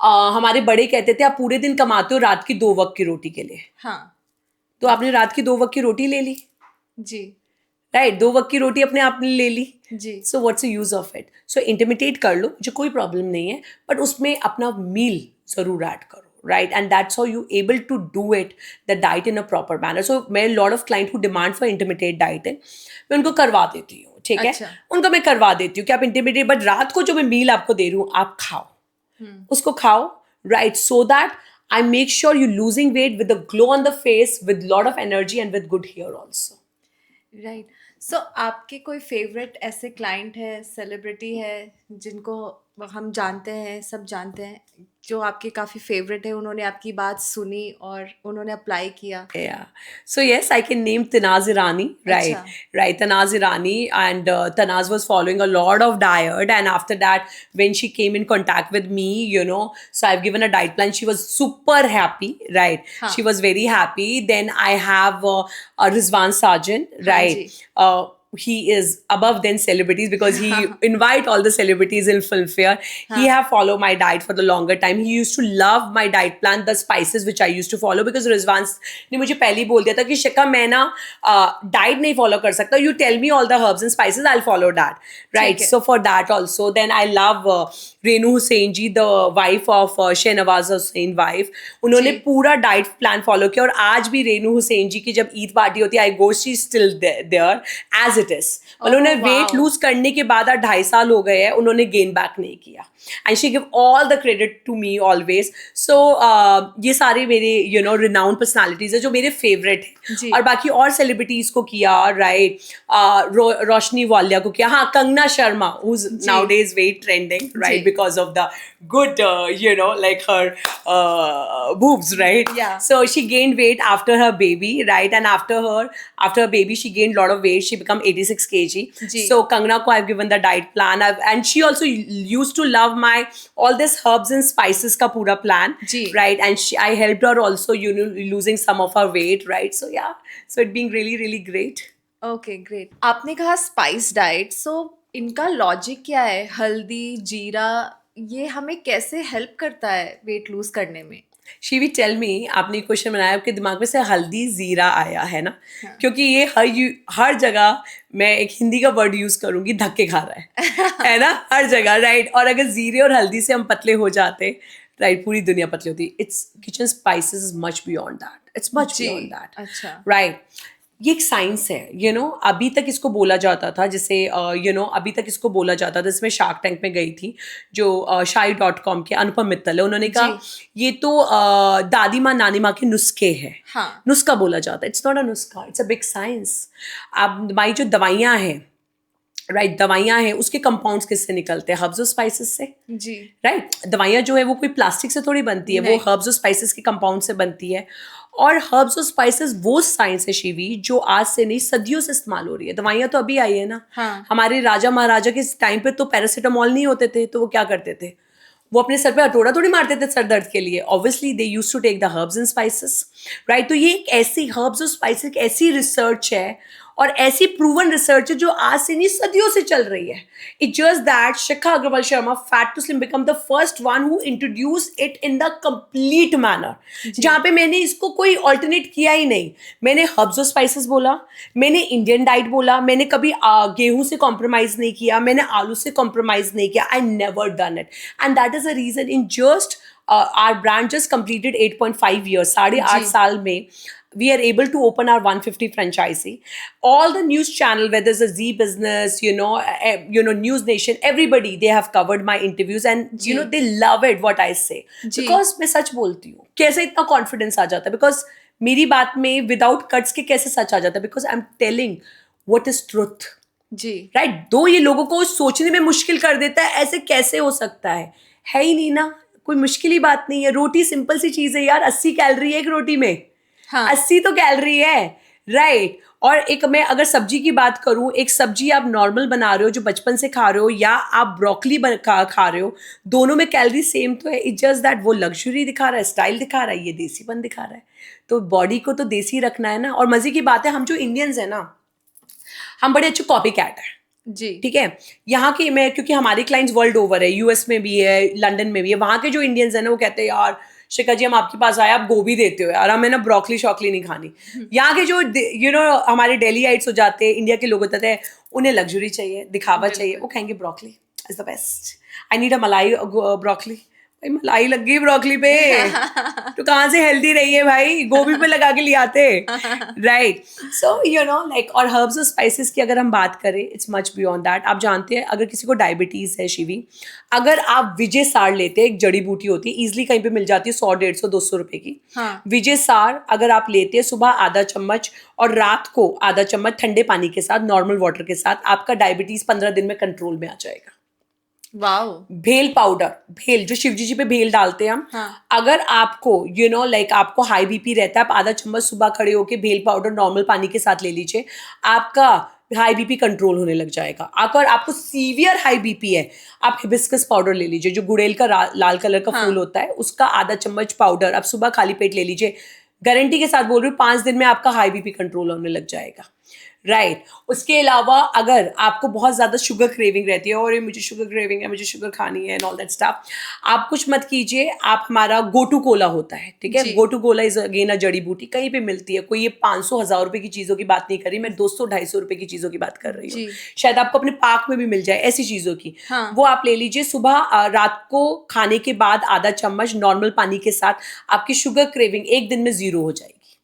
हमारे बड़े कहते थे, आप पूरे दिन कमाते हो रात की 2 वक्त की रोटी के लिए। हाँ, तो आपने रात की 2 वक्त की रोटी ले ली, जी, राइट, 2 वक्त की रोटी अपने आप ने ले ली। जी, so what's the use of it? So intermediate कर लो, मुझे कोई प्रॉब्लम नहीं है, बट उसमें अपना मील जरूर ऐड करो, right? And that's how you able to do it, the diet in a proper manner. So मैं lot of client who demand for intermittent dieting, मैं उनको करवा देती हूँ, ठीक है, अच्छा। उनको मैं करवा देती हूँ कि आप intermittent, बट रात को जो मैं मील आपको दे रही हूँ आप खाओ, उसको खाओ, right? So that I make sure you losing weight with a glow on the face, with lot of energy and with good hair also. Right. So आपके कोई फेवरेट ऐसे क्लाइंट है, सेलिब्रिटी है, जिनको हम जानते हैं, सब जानते हैं, जो आपके काफ़ी फेवरेट है, उन्होंने आपकी बात सुनी और उन्होंने अप्लाई किया? Yeah. So yes, I can name Tanaz Irani, right? अच्छा। Right, Tanaz Irani, and Tanaz was following a lot of diet, and after that, when she came in contact with me, so I've given a diet plan. She was super happy, right? हाँ। She was very happy. Then I have Rizwan Sarjan, हाँ right? Ji. He is above than celebrities because he invite all the celebrities in Filmfare. He हाँ। have followed my diet for the longer time. He used to love my diet plan, the spices which I used to follow, because Rizwan ने मुझे पहले ही बोल दिया था कि शिखा मैं ना डाइट नहीं फॉलो कर सकता, you tell me all the herbs and spices, I'll follow that, right? ठीक है। So for that also, then I love Renu Hussain ji, the wife of Shahnawaz Hussain wife. उन्होंने जी। पूरा डाइट प्लान फॉलो किया, और आज भी रेनू हुसैन जी की जब ईद पार्टी होती है, I go, she still there as it is. उन्होंने ओह वेट वाओ! लूज करने के बाद आज 2.5 साल हो गए हैं, उन्होंने गेन बैक नहीं किया, and she give all the credit to me always. So ये सारे मेरे रिनाउंड पर्सनालिटीज है जो मेरे फेवरेट हैं. जी। और बाकी और सेलिब्रिटीज को किया, राइट, रोशनी वालिया को किया, हाँ, कंगना शर्मा who's जी। nowadays very trending, right, जी। because of the good like her boobs, right? Yeah. So she gained weight after her baby, right? And after her baby she gained a lot of weight, she become 86 kg. जी। So Kangna ko I've given the diet plan, and she also used to love my all this herbs and spices ka pura plan, जी। right? And I helped her also losing some of her weight, right? So yeah, so it being really really great. Okay, great. आपने कहा spice diet, सो इनका logic क्या है? हल्दी, जीरा, ये हमें कैसे हेल्प करता है वेट लूज करने में? शी टेल मी, आपने क्वेश्चन बनाया, आपके दिमाग में से हल्दी जीरा आया है ना? हाँ। क्योंकि ये हर जगह, मैं एक हिंदी का वर्ड यूज करूंगी, धक्के खा रहा है ना, हर जगह, राइट? और अगर जीरे और हल्दी से हम पतले हो जाते, राइट, पूरी दुनिया पतली होती. It's kitchen spices is much beyond that, it's much जी। बियॉन्ड दैट, अच्छा। राइट? ये एक साइंस है, अभी तक इसको बोला जाता था, जैसे अभी तक इसको बोला जाता था, इसमें शार्क टैंक में गई थी जो शाही.com के अनुपम मित्तल है, उन्होंने कहा ये तो दादी माँ नानी माँ के नुस्खे हैं. हाँ। नुस्खा बोला जाता है, इट्स नॉट अ नुस्खा, इट्स अ बिग साइंस. अब हमारी जो दवाइयाँ हैं, राइट, दवाइयाँ हैं, उसके कंपाउंड्स किससे निकलते हैं? हर्ब्स और स्पाइसेस से, जी। राइट? दवाइयाँ जो है वो कोई प्लास्टिक से थोड़ी बनती है, वो नहीं। हर्ब्स और स्पाइसेस के कंपाउंड से बनती है. और हर्ब्स और स्पाइसेस वो साइंस है शिवी, जो आज से नहीं सदियों से इस्तेमाल हो रही है. दवाइयाँ तो अभी आई है ना. हाँ। हमारे राजा महाराजा के टाइम पे तो पैरासीटामोल नहीं होते थे, तो वो क्या करते थे? वो अपने सर पे हथौड़ा थोड़ी मारते थे सर दर्द के लिए. Obviously they use to take the herbs and spices, right? तो ये एक ऐसी हर्ब्स और स्पाइसेस एक ऐसी रिसर्च है, और ऐसी प्रूवन रिसर्च है जो आज से नहीं सदियों से चल रही है. It just that Shikha Agarwal Sharma, fat to slim, become the first one who introduce it in the complete manner, जहां पे मैंने इसको कोई ऑल्टरनेट किया ही नहीं. मैंने हर्ब्स और स्पाइसेस बोला, मैंने इंडियन डाइट बोला, मैंने कभी गेहूं से कॉम्प्रोमाइज नहीं किया, मैंने आलू से कॉम्प्रोमाइज नहीं किया. I never done it, and that is a reason in just our brand just completed 8.5 years, 8.5 जी। साल में we are able to open our 150 franchisee. All the news channel, whether it's a Z Business, News Nation, everybody, they have covered my interviews, and ji. they love it what I say, ji. because मैं सच बोलती हूँ. कैसे इतना confidence आ जाता है? Because मेरी बात में विदाउट कट्स के कैसे सच आ जाता है? Because I am telling what is truth, जी। राइट? दो ये लोगों को सोचने में मुश्किल कर देता है, ऐसे कैसे हो सकता है ही नहीं ना, कोई मुश्किल ही बात नहीं है. रोटी सिंपल सी चीज है यार, 80 कैलोरी है एक रोटी में. हाँ। 80 तो कैलोरी है, राइट? और एक मैं अगर सब्जी की बात करूं, एक सब्जी आप नॉर्मल बना रहे हो जो बचपन से खा रहे हो, या आप ब्रोकली खा रहे हो, दोनों में कैलोरी सेम तो है. इट जस्ट दैट वो लग्जरी दिखा रहा है, स्टाइल दिखा रहा है, ये देसीपन दिखा रहा है. तो बॉडी को तो देसी रखना है ना. और मजे की बात है, हम जो इंडियंस है ना, हम बड़े अच्छे कॉपी कैट है, जी। ठीक है. यहाँ के मैं, क्योंकि हमारे क्लाइंट्स वर्ल्ड ओवर है, यूएस में भी है, लंदन में भी है, वहाँ के जो इंडियंस है ना, वो कहते हैं यार शिखा जी हम आपके पास आए, आप गोभी देते हो यार, हमें ना ब्रोकली शॉकली नहीं खानी. यहाँ के जो हमारे डेलीइट्स हो जाते हैं, इंडिया के लोग होते हैं, उन्हें लग्जरी चाहिए, दिखावा चाहिए, वो कहेंगे broccoli is the best, I need a मलाई ब्रोकली. भाई मलाई लग गई ब्रोकली पे, तो कहाँ से हेल्दी रही है भाई, गोभी पे लगा के ले आते, right. So you know like, और हर्ब्स और स्पाइसेस की अगर हम बात करें, इट्स मच बियॉन्ड दैट। आप जानते हैं अगर किसी को डायबिटीज है शिवी, अगर आप विजय सार लेते हैं, एक जड़ी बूटी होती है, इजिली कहीं पे मिल जाती है, 100 150 200 रुपए की। हाँ। विजय सार अगर आप लेते हैं सुबह आधा चम्मच और रात को आधा चम्मच ठंडे पानी के साथ, नॉर्मल वाटर के साथ, आपका डायबिटीज 15 दिन में कंट्रोल में आ जाएगा। वाओ। भेल पाउडर, भेल जो शिवजी जी पे भेल डालते हैं हम, हाँ। अगर आपको यू नो लाइक आपको हाई बीपी रहता है, आप आधा चम्मच सुबह खड़े होके भेल पाउडर नॉर्मल पानी के साथ ले लीजिए, आपका हाई बीपी कंट्रोल होने लग जाएगा। अगर आपको सीवियर हाई बीपी है, आप हिबिस्कस पाउडर ले लीजिए, जो गुड़ेल का लाल कलर का फूल हाँ। होता है, उसका आधा चम्मच पाउडर आप सुबह खाली पेट ले लीजिए। गारंटी के साथ बोल रही हूँ, 5 दिन में आपका हाई बीपी कंट्रोल होने लग जाएगा, राइट। उसके अलावा अगर आपको बहुत ज़्यादा शुगर क्रेविंग रहती है, और ये मुझे शुगर क्रेविंग है, मुझे शुगर खानी है एंड ऑल दैट स्टफ, आप कुछ मत कीजिए, आप हमारा गोटू कोला होता है, ठीक है, जी। Gotu kola is again a jadi buti, कहीं पे मिलती है, कोई ये 500 1000 रुपए की चीज़ों की बात नहीं कर रही मैं, 200 250 रुपए की चीज़ों की बात कर रही हूँ। जी। शायद आपको अपने पार्क में भी मिल जाए ऐसी चीज़ों की, हाँ। वो आप ले लीजिए सुबह, रात को खाने के बाद आधा चम्मच नॉर्मल पानी के साथ, आपकी शुगर क्रेविंग एक दिन में 0 हो जाएगी,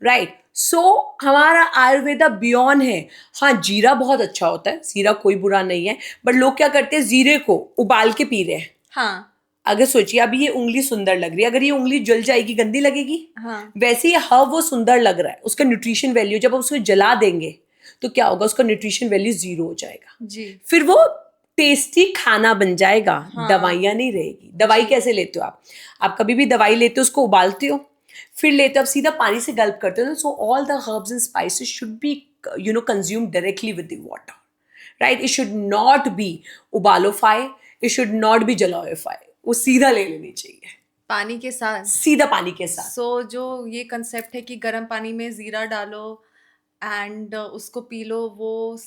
राइट। सो हमारा आयुर्वेदा बियॉन्ड है। हाँ, जीरा बहुत अच्छा होता है, जीरा कोई बुरा नहीं है, बट लोग क्या करते हैं, जीरे को उबाल के पी रहे हैं। हाँ। अगर सोचिए अभी ये उंगली सुंदर लग रही है, अगर ये उंगली जल जाएगी गंदी लगेगी। हाँ। वैसे ही वो सुंदर लग रहा है, उसका न्यूट्रिशन वैल्यू, जब आप उसको जला देंगे तो क्या होगा, उसका न्यूट्रिशन वैल्यू 0 हो जाएगा। जी। फिर वो टेस्टी खाना बन जाएगा, हाँ। दवाइयाँ नहीं रहेगी। दवाई जी। कैसे लेते हो आप कभी भी दवाई लेते हो, उसको उबालते हो, फिर लेते हो, अब सीधा पानी से गल्प करते हो। So all the herbs and spices should be consume directly with the water, right. It should not be उबालोफाई, इट शुड नॉट बी जलाओफाई, वो सीधा ले लेनी चाहिए, पानी के साथ। सीधा पानी के साथ। सो जो ये कंसेप्ट है कि गर्म पानी में जीरा डालो एंड उसको पी लो, वो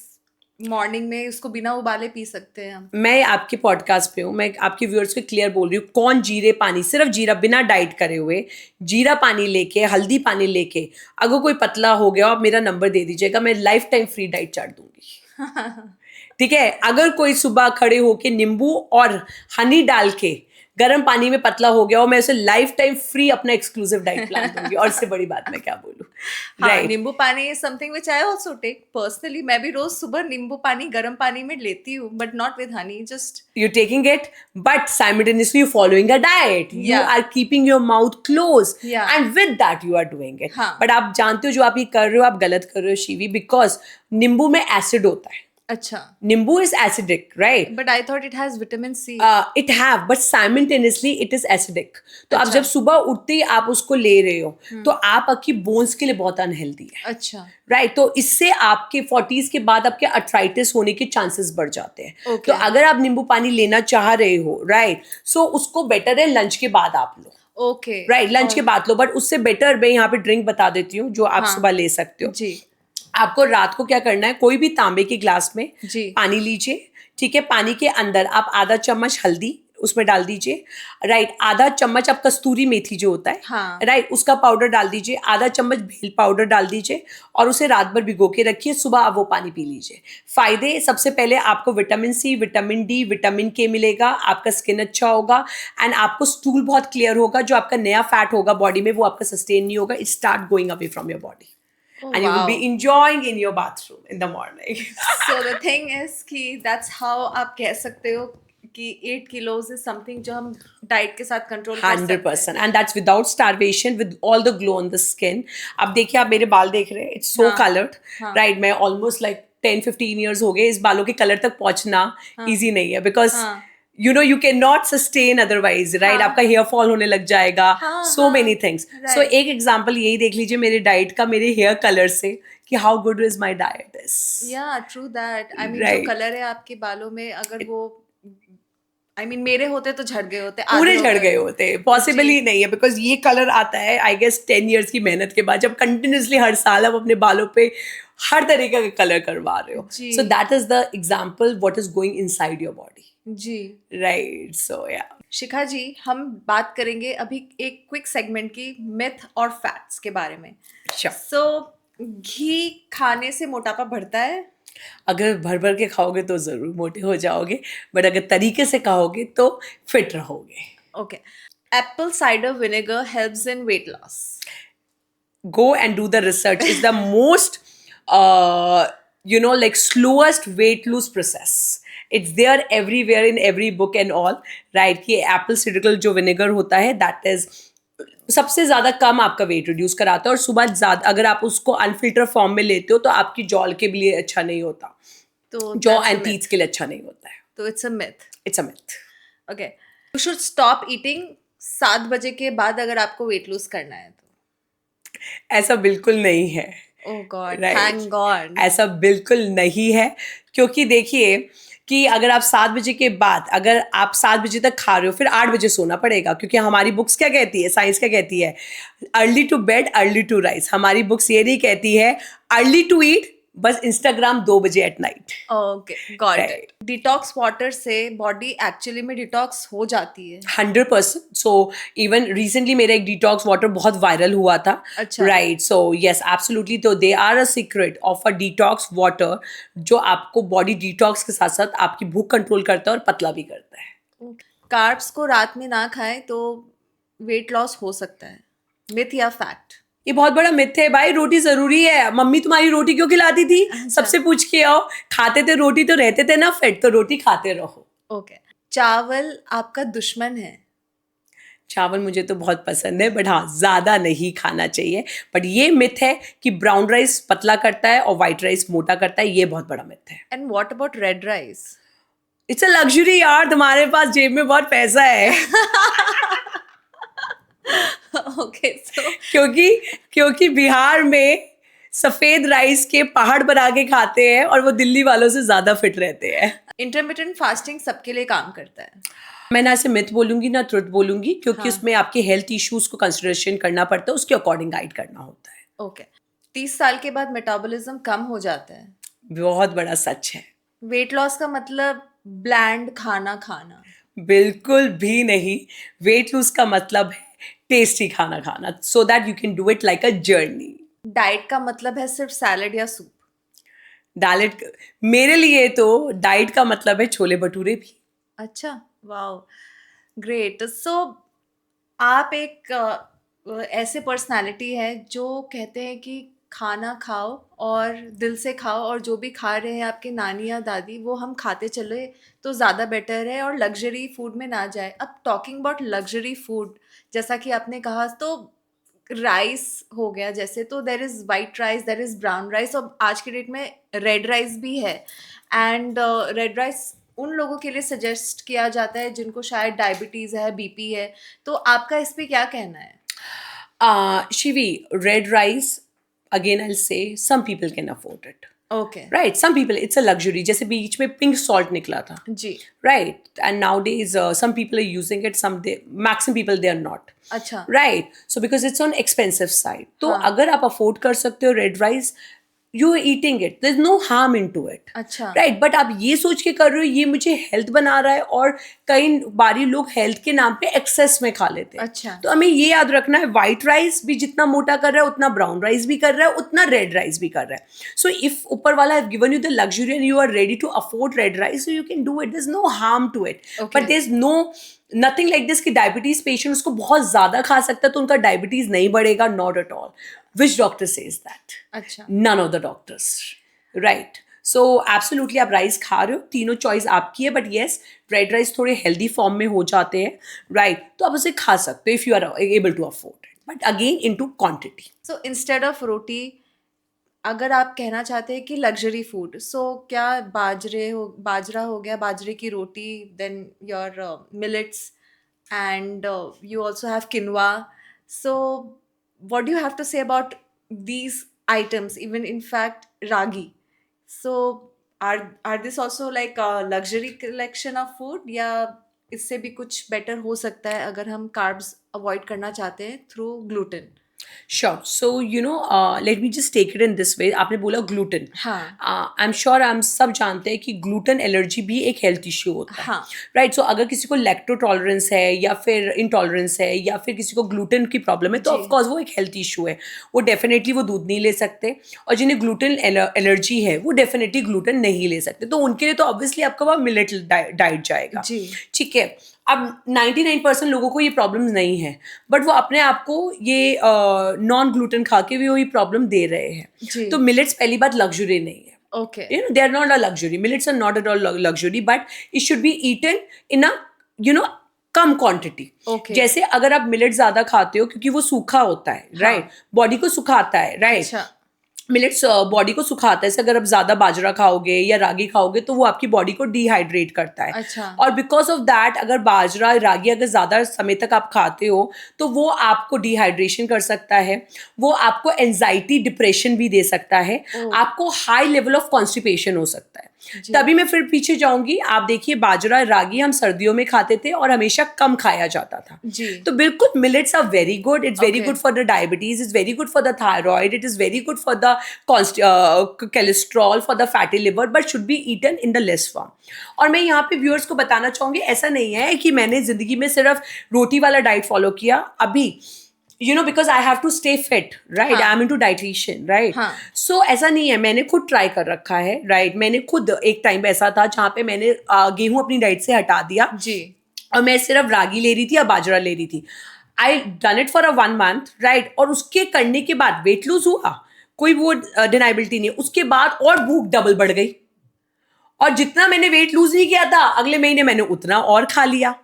मॉर्निंग में उसको बिना उबाले पी सकते हैं हम। मैं आपके पॉडकास्ट पे हूँ, मैं आपके व्यूअर्स को क्लियर बोल रही हूँ, कौन जीरे पानी, सिर्फ जीरा, बिना डाइट करे हुए जीरा पानी लेके, हल्दी पानी लेके, अगर कोई पतला हो गया, आप मेरा नंबर दे दीजिएगा, मैं life time free diet chart दूंगी, ठीक है। अगर कोई सुबह खड़े होके नींबू और हनी डाल के गर्म पानी में पतला हो गया हो, मैं उसे लाइफ टाइम फ्री अपना एक्सक्लूसिव डाइट प्लान दूंगी, और इससे बड़ी बात मैं क्या बोलूँ, हाँ, right. Nimbu pani is something which I also take personally. मैं भी रोज सुबह नींबू पानी गर्म पानी में लेती हूँ, but not with Honey, just You're taking it, but simultaneously you're following a diet. You Yeah. are keeping your mouth closed, Yeah. and with that you are doing it. हाँ. But आप जानते हो जो आप ये कर रहे हो, आप गलत कर रहे हो शिवी, because नींबू में एसिड होता है। अच्छा। नींबू is acidic, right? But I thought it has vitamin C. It have, but simultaneously it is acidic. तो आप अच्छा। जब सुबह उठते ही आप उसको ले रहे हो, तो आपकी बोन्स के लिए बहुत अनहेल्दी है, अच्छा। राइट। तो इससे आपके 40s के बाद आपके अर्थराइटिस होने के चांसेस बढ़ जाते हैं। Okay. तो अगर आप नींबू पानी लेना चाह रहे हो, राइट, सो उसको बेटर है लंच के बाद आप लो, ओके। राइट, लंच के बाद लो। बट उससे बेटर मैं यहाँ पे ड्रिंक बता देती हूँ जो आप हाँ. सुबह ले सकते हो। जी। आपको रात को क्या करना है, कोई भी तांबे के ग्लास में जी। पानी लीजिए, ठीक है। पानी के अंदर आप आधा चम्मच हल्दी उसमें डाल दीजिए, राइट। आधा चम्मच आप कस्तूरी मेथी जो होता है, हाँ। राइट, उसका पाउडर डाल दीजिए, आधा चम्मच भेल पाउडर डाल दीजिए, और उसे रात भर भिगो के रखिए, सुबह आप वो पानी पी लीजिए। फायदे, सबसे पहले आपको vitamin C, vitamin D, vitamin K मिलेगा, आपका स्किन अच्छा होगा, एंड आपको स्टूल बहुत क्लियर होगा, जो आपका नया फैट होगा बॉडी में वो आपका सस्टेन नहीं होगा, it start going away from your body, and you will be enjoying in your bathroom in the morning. So the thing is कि that's how आप कह सकते हो कि 8 kilos is something जो हम डाइट के साथ कंट्रोल कर सकते हैं। 100%, and that's without starvation, with all the glow on the skin. अब देखिए, आप मेरे बाल देख रहे हैं, it's so हाँ, colored, हाँ, right? मैं almost like 10-15 years हो गए, इस बालों के कलर तक पहुंचना easy नहीं है, because हाँ, you know you cannot sustain otherwise, right? हाँ, आपका हेयर फॉल होने लग जाएगा, हाँ, so हाँ, many things. So right. एक एग्जांपल यही देख लीजिए मेरे डाइट का, मेरे हेयर कलर से, कि how good is my diet is. Yeah, true that. I mean, जो Right. कलर है आपके बालों में, अगर वो I mean, मेरे होते तो झड़ गए होते, पूरे आधे हो झड़ गए। गए होते, पॉसिबल जी। ही नहीं है, बिकॉज ये कलर आता है आई गेस 10 years की मेहनत के बाद, जब कंटिन्यूसली हर साल आप अपने बालों पे हर तरीके का कलर करवा रहे हो। जी। So that is the example what is going inside your body, जी। राइट। सो या शिखा जी, हम बात करेंगे अभी एक क्विक सेगमेंट की, मिथ और फैक्ट्स के बारे में। श्योर। सो घी खाने से मोटापा बढ़ता है? अगर भर भर के खाओगे तो जरूर मोटे हो जाओगे, बट अगर तरीके से खाओगे तो फिट रहोगे। Okay. Apple cider vinegar helps in weight loss. Go and do the research. It's the most like slowest weight lose process. It's there everywhere in every book and all, right? कि apple citrical जो vinegar होता है, that is सबसे ज्यादा कम आपका weight reduce कराता है, और सुबह ज्यादा अगर आप उसको अनफिल्टर फॉर्म में लेते हो तो आपकी जॉ के लिए अच्छा नहीं होता, तो jaw that's a and myth. Teeth के लिए अच्छा नहीं होता है. तो it's a myth. It's a myth. Okay. You should stop eating 7 बजे के बाद अगर आपको weight lose करना है तो. ऐसा बिल्कुल नहीं है. Oh God, Right. thank God. ऐसा बिल्कुल नहीं है, क्योंकि देखिए कि अगर आप 7 बजे के बाद अगर आप 7 बजे तक खा रहे हो, फिर 8 बजे सोना पड़ेगा, क्योंकि हमारी बुक्स क्या कहती है, साइंस क्या कहती है, early to bed early to rise. हमारी बुक्स ये नहीं कहती है अर्ली टू ईट, बस इंस्टाग्राम 2 बजे at night. Okay, got Right. it. Detox water से body actually में detox हो जाती है. 100%. सो इवन रिसेंटली मेरा एक डिटॉक्स वाटर बहुत वायरल हुआ था. अच्छा. राइट. So yes, absolutely. तो they are a secret of a detox water जो आपको बॉडी डिटॉक्स के साथ साथ आपकी भूख कंट्रोल करता है और पतला भी करता है. कार्ब्स को रात में ना खाएं तो वेट लॉस हो सकता है. मिथ या फैक्ट? ये बहुत बड़ा मिथ है भाई. रोटी जरूरी है. मम्मी तुम्हारी रोटी क्यों खिलाती थी? अच्छा. सबसे पूछ के आओ. खाते थे रोटी तो रहते थे ना फिट, तो रोटी खाते रहो. ओके. चावल आपका दुश्मन है? चावल मुझे तो बहुत पसंद है, बट हाँ, ज़्यादा नहीं खाना चाहिए. बट ये मिथ है कि ब्राउन राइस पतला करता है और वाइट राइस मोटा करता है. ये बहुत बड़ा मिथ है. And what about red rice? It's a luxury यार. तुम्हारे पास जेब में बहुत पैसा है. ओके. सो क्योंकि बिहार में सफेद राइस के पहाड़ बना के खाते हैं और वो दिल्ली वालों से ज्यादा फिट रहते हैं. इंटरमिटेंट फास्टिंग सबके लिए काम करता है? मैं ना ऐसे मिथ बोलूंगी ना ट्रुथ बोलूंगी, क्योंकि हाँ. उसमें आपके हेल्थ इश्यूज को कंसिडरेशन करना पड़ता है, उसके अकॉर्डिंग गाइड करना होता है. ओके. 30 साल के बाद मेटाबॉलिज्म कम हो जाता है? बहुत बड़ा सच है. वेट लॉस का मतलब ब्लैंड खाना खाना? बिल्कुल भी नहीं. वेट लूज का मतलब है टेस्टी खाना खाना, so that you can do it like a journey. Diet का मतलब है सिर्फ सैलड या सूप? डाइट मेरे लिए तो डाइट का मतलब है छोले भटूरे भी. अच्छा, वाओ, ग्रेट. सो आप एक ऐसे पर्सनालिटी है जो कहते हैं कि खाना खाओ और दिल से खाओ, और जो भी खा रहे हैं आपके नानी या दादी वो हम खाते चले तो ज़्यादा बेटर है, और लग्जरी फूड में ना जाए. अब टॉकिंग अबाउट लग्जरी फूड, जैसा कि आपने कहा, तो राइस हो गया जैसे, तो there is white rice, there is brown rice, और आज के डेट में रेड राइस भी है. एंड रेड राइस उन लोगों के लिए सजेस्ट किया जाता है जिनको शायद डायबिटीज़ है, बीपी है. तो आपका इस पे क्या कहना है? Shivi, red rice, again I'll say some people can afford it. Okay. Right, some people it's a luxury. जैसे बीच में पिंक सॉल्ट निकला था. जी. Right, and nowadays some people are using it, some they, maximum people they are not. अच्छा. Right, so because it's on expensive side. तो हाँ. अगर आप afford कर सकते हो red rice, you are eating it, there is no harm in to it. अच्छा. Right, but आप ये सोच के कर रहे हो ये मुझे हेल्थ बना रहा है, और कई बारी लोग हेल्थ के नाम पे एक्सेस में खा लेते हैं. अच्छा. तो हमें ये याद रखना है, वाइट राइस भी जितना मोटा कर रहा है उतना ब्राउन राइस भी कर रहा है, उतना रेड राइस भी कर रहा है. सो इफ ऊपर वाला have given you the luxury and you are ready to afford red rice, so you can do it. There is no harm to it. Okay. But there is no nothing like this कि diabetes patient उसको बहुत ज्यादा खा सकता है तो उनका diabetes नहीं बढ़ेगा. Not at all. Which doctor says that? अच्छा. None of the doctors. Right. So absolutely आप राइस खा रहे हो, तीनों चॉइस आपकी है, बट येस रेड राइस थोड़े हेल्दी फॉर्म में हो जाते हैं. राइट, तो आप उसे खा सकते हो if you are able to afford it, but again into quantity. So instead of roti, अगर आप कहना चाहते हैं कि लग्जरी फूड, सो क्या बाजरा हो गया, बाजरे की रोटी, then your millets, and you also have quinoa. So what do you have to say about these items? Even in fact ragi. So are this also like a luxury collection of food, या इससे भी कुछ better हो सकता है अगर हम carbs avoid करना चाहते हैं through gluten? Sure. So you know let me just take it in this way. आपने बोला ग्लूटेन. हाँ. आई एम श्योर हम सब जानते हैं कि ग्लूटेन एलर्जी भी एक हेल्थ इश्यू होता है. हाँ. राइट. सो अगर किसी को लैक्टो टॉलरेंस है या फिर इंटॉलरेंस है या फिर किसी को ग्लूटेन की प्रॉब्लम है, तो जी. ऑफकोर्स वो एक हेल्थ इशू है. वो डेफिनेटली वो दूध नहीं ले सकते, और जिन्हें ग्लूटेन एलर्जी है वो डेफिनेटली ग्लूटेन नहीं ले सकते. तो उनके लिए तो ऑब्वियसली आपका वह मिलेट डाइट जाएगा. जी. ठीक है. अब 99% लोगों को ये प्रॉब्लम नहीं है, बट वो अपने आप को ये नॉन ग्लूटेन खा के भी वही प्रॉब्लम दे रहे हैं. जी. तो मिलेट्स पहली बात लग्जरी नहीं है. Okay. They are not a luxury. Millets are not at all luxury, but it should be eaten in a come quantity. Okay. जैसे अगर आप मिलेट ज्यादा खाते हो क्योंकि वो सूखा होता है, राइट, बॉडी को सुखाता है, राइट. अच्छा. मिलेट्स बॉडी को सुखाता है. जैसे अगर आप ज्यादा बाजरा खाओगे या रागी खाओगे तो वो आपकी बॉडी को डिहाइड्रेट करता है. अच्छा. और बिकॉज ऑफ दैट अगर बाजरा रागी अगर ज्यादा समय तक आप खाते हो तो वो आपको डिहाइड्रेशन कर सकता है, वो आपको एंजाइटी डिप्रेशन भी दे सकता है, आपको हाई लेवल ऑफ कॉन्स्टिपेशन हो सकता है. तभी मैं फिर पीछे जाऊंगी. आप देखिए बाजरा रागी हम सर्दियों में खाते थे और हमेशा कम खाया जाता था. जी. तो बिल्कुल millets are very good. It's very good for the diabetes, it's very good for the thyroid, it is very good for the cholesterol, for the fatty liver, but should be eaten in the less form. और मैं यहाँ पे viewers को बताना चाहूंगी, ऐसा नहीं है कि मैंने जिंदगी में सिर्फ रोटी वाला डाइट फॉलो किया. अभी because I have to stay fit, right? हाँ. I'm into dietitian, right? हाँ. So ऐसा नहीं है, मैंने खुद ट्राई कर रखा है, right? मैंने खुद एक टाइम ऐसा था जहाँ पे मैंने गेहूं अपनी डाइट से हटा दिया जी. और मैं सिर्फ रागी ले रही थी या बाजरा ले रही थी. I done it for a 1 month, right. और उसके करने के बाद वेट लूज हुआ, कोई वो डिनाइबिलिटी नहीं है. उसके बाद और भूख डबल बढ़ गई और जितना मैंने वेट लूज नहीं किया था अगले महीने मैंने उतना और खा लिया,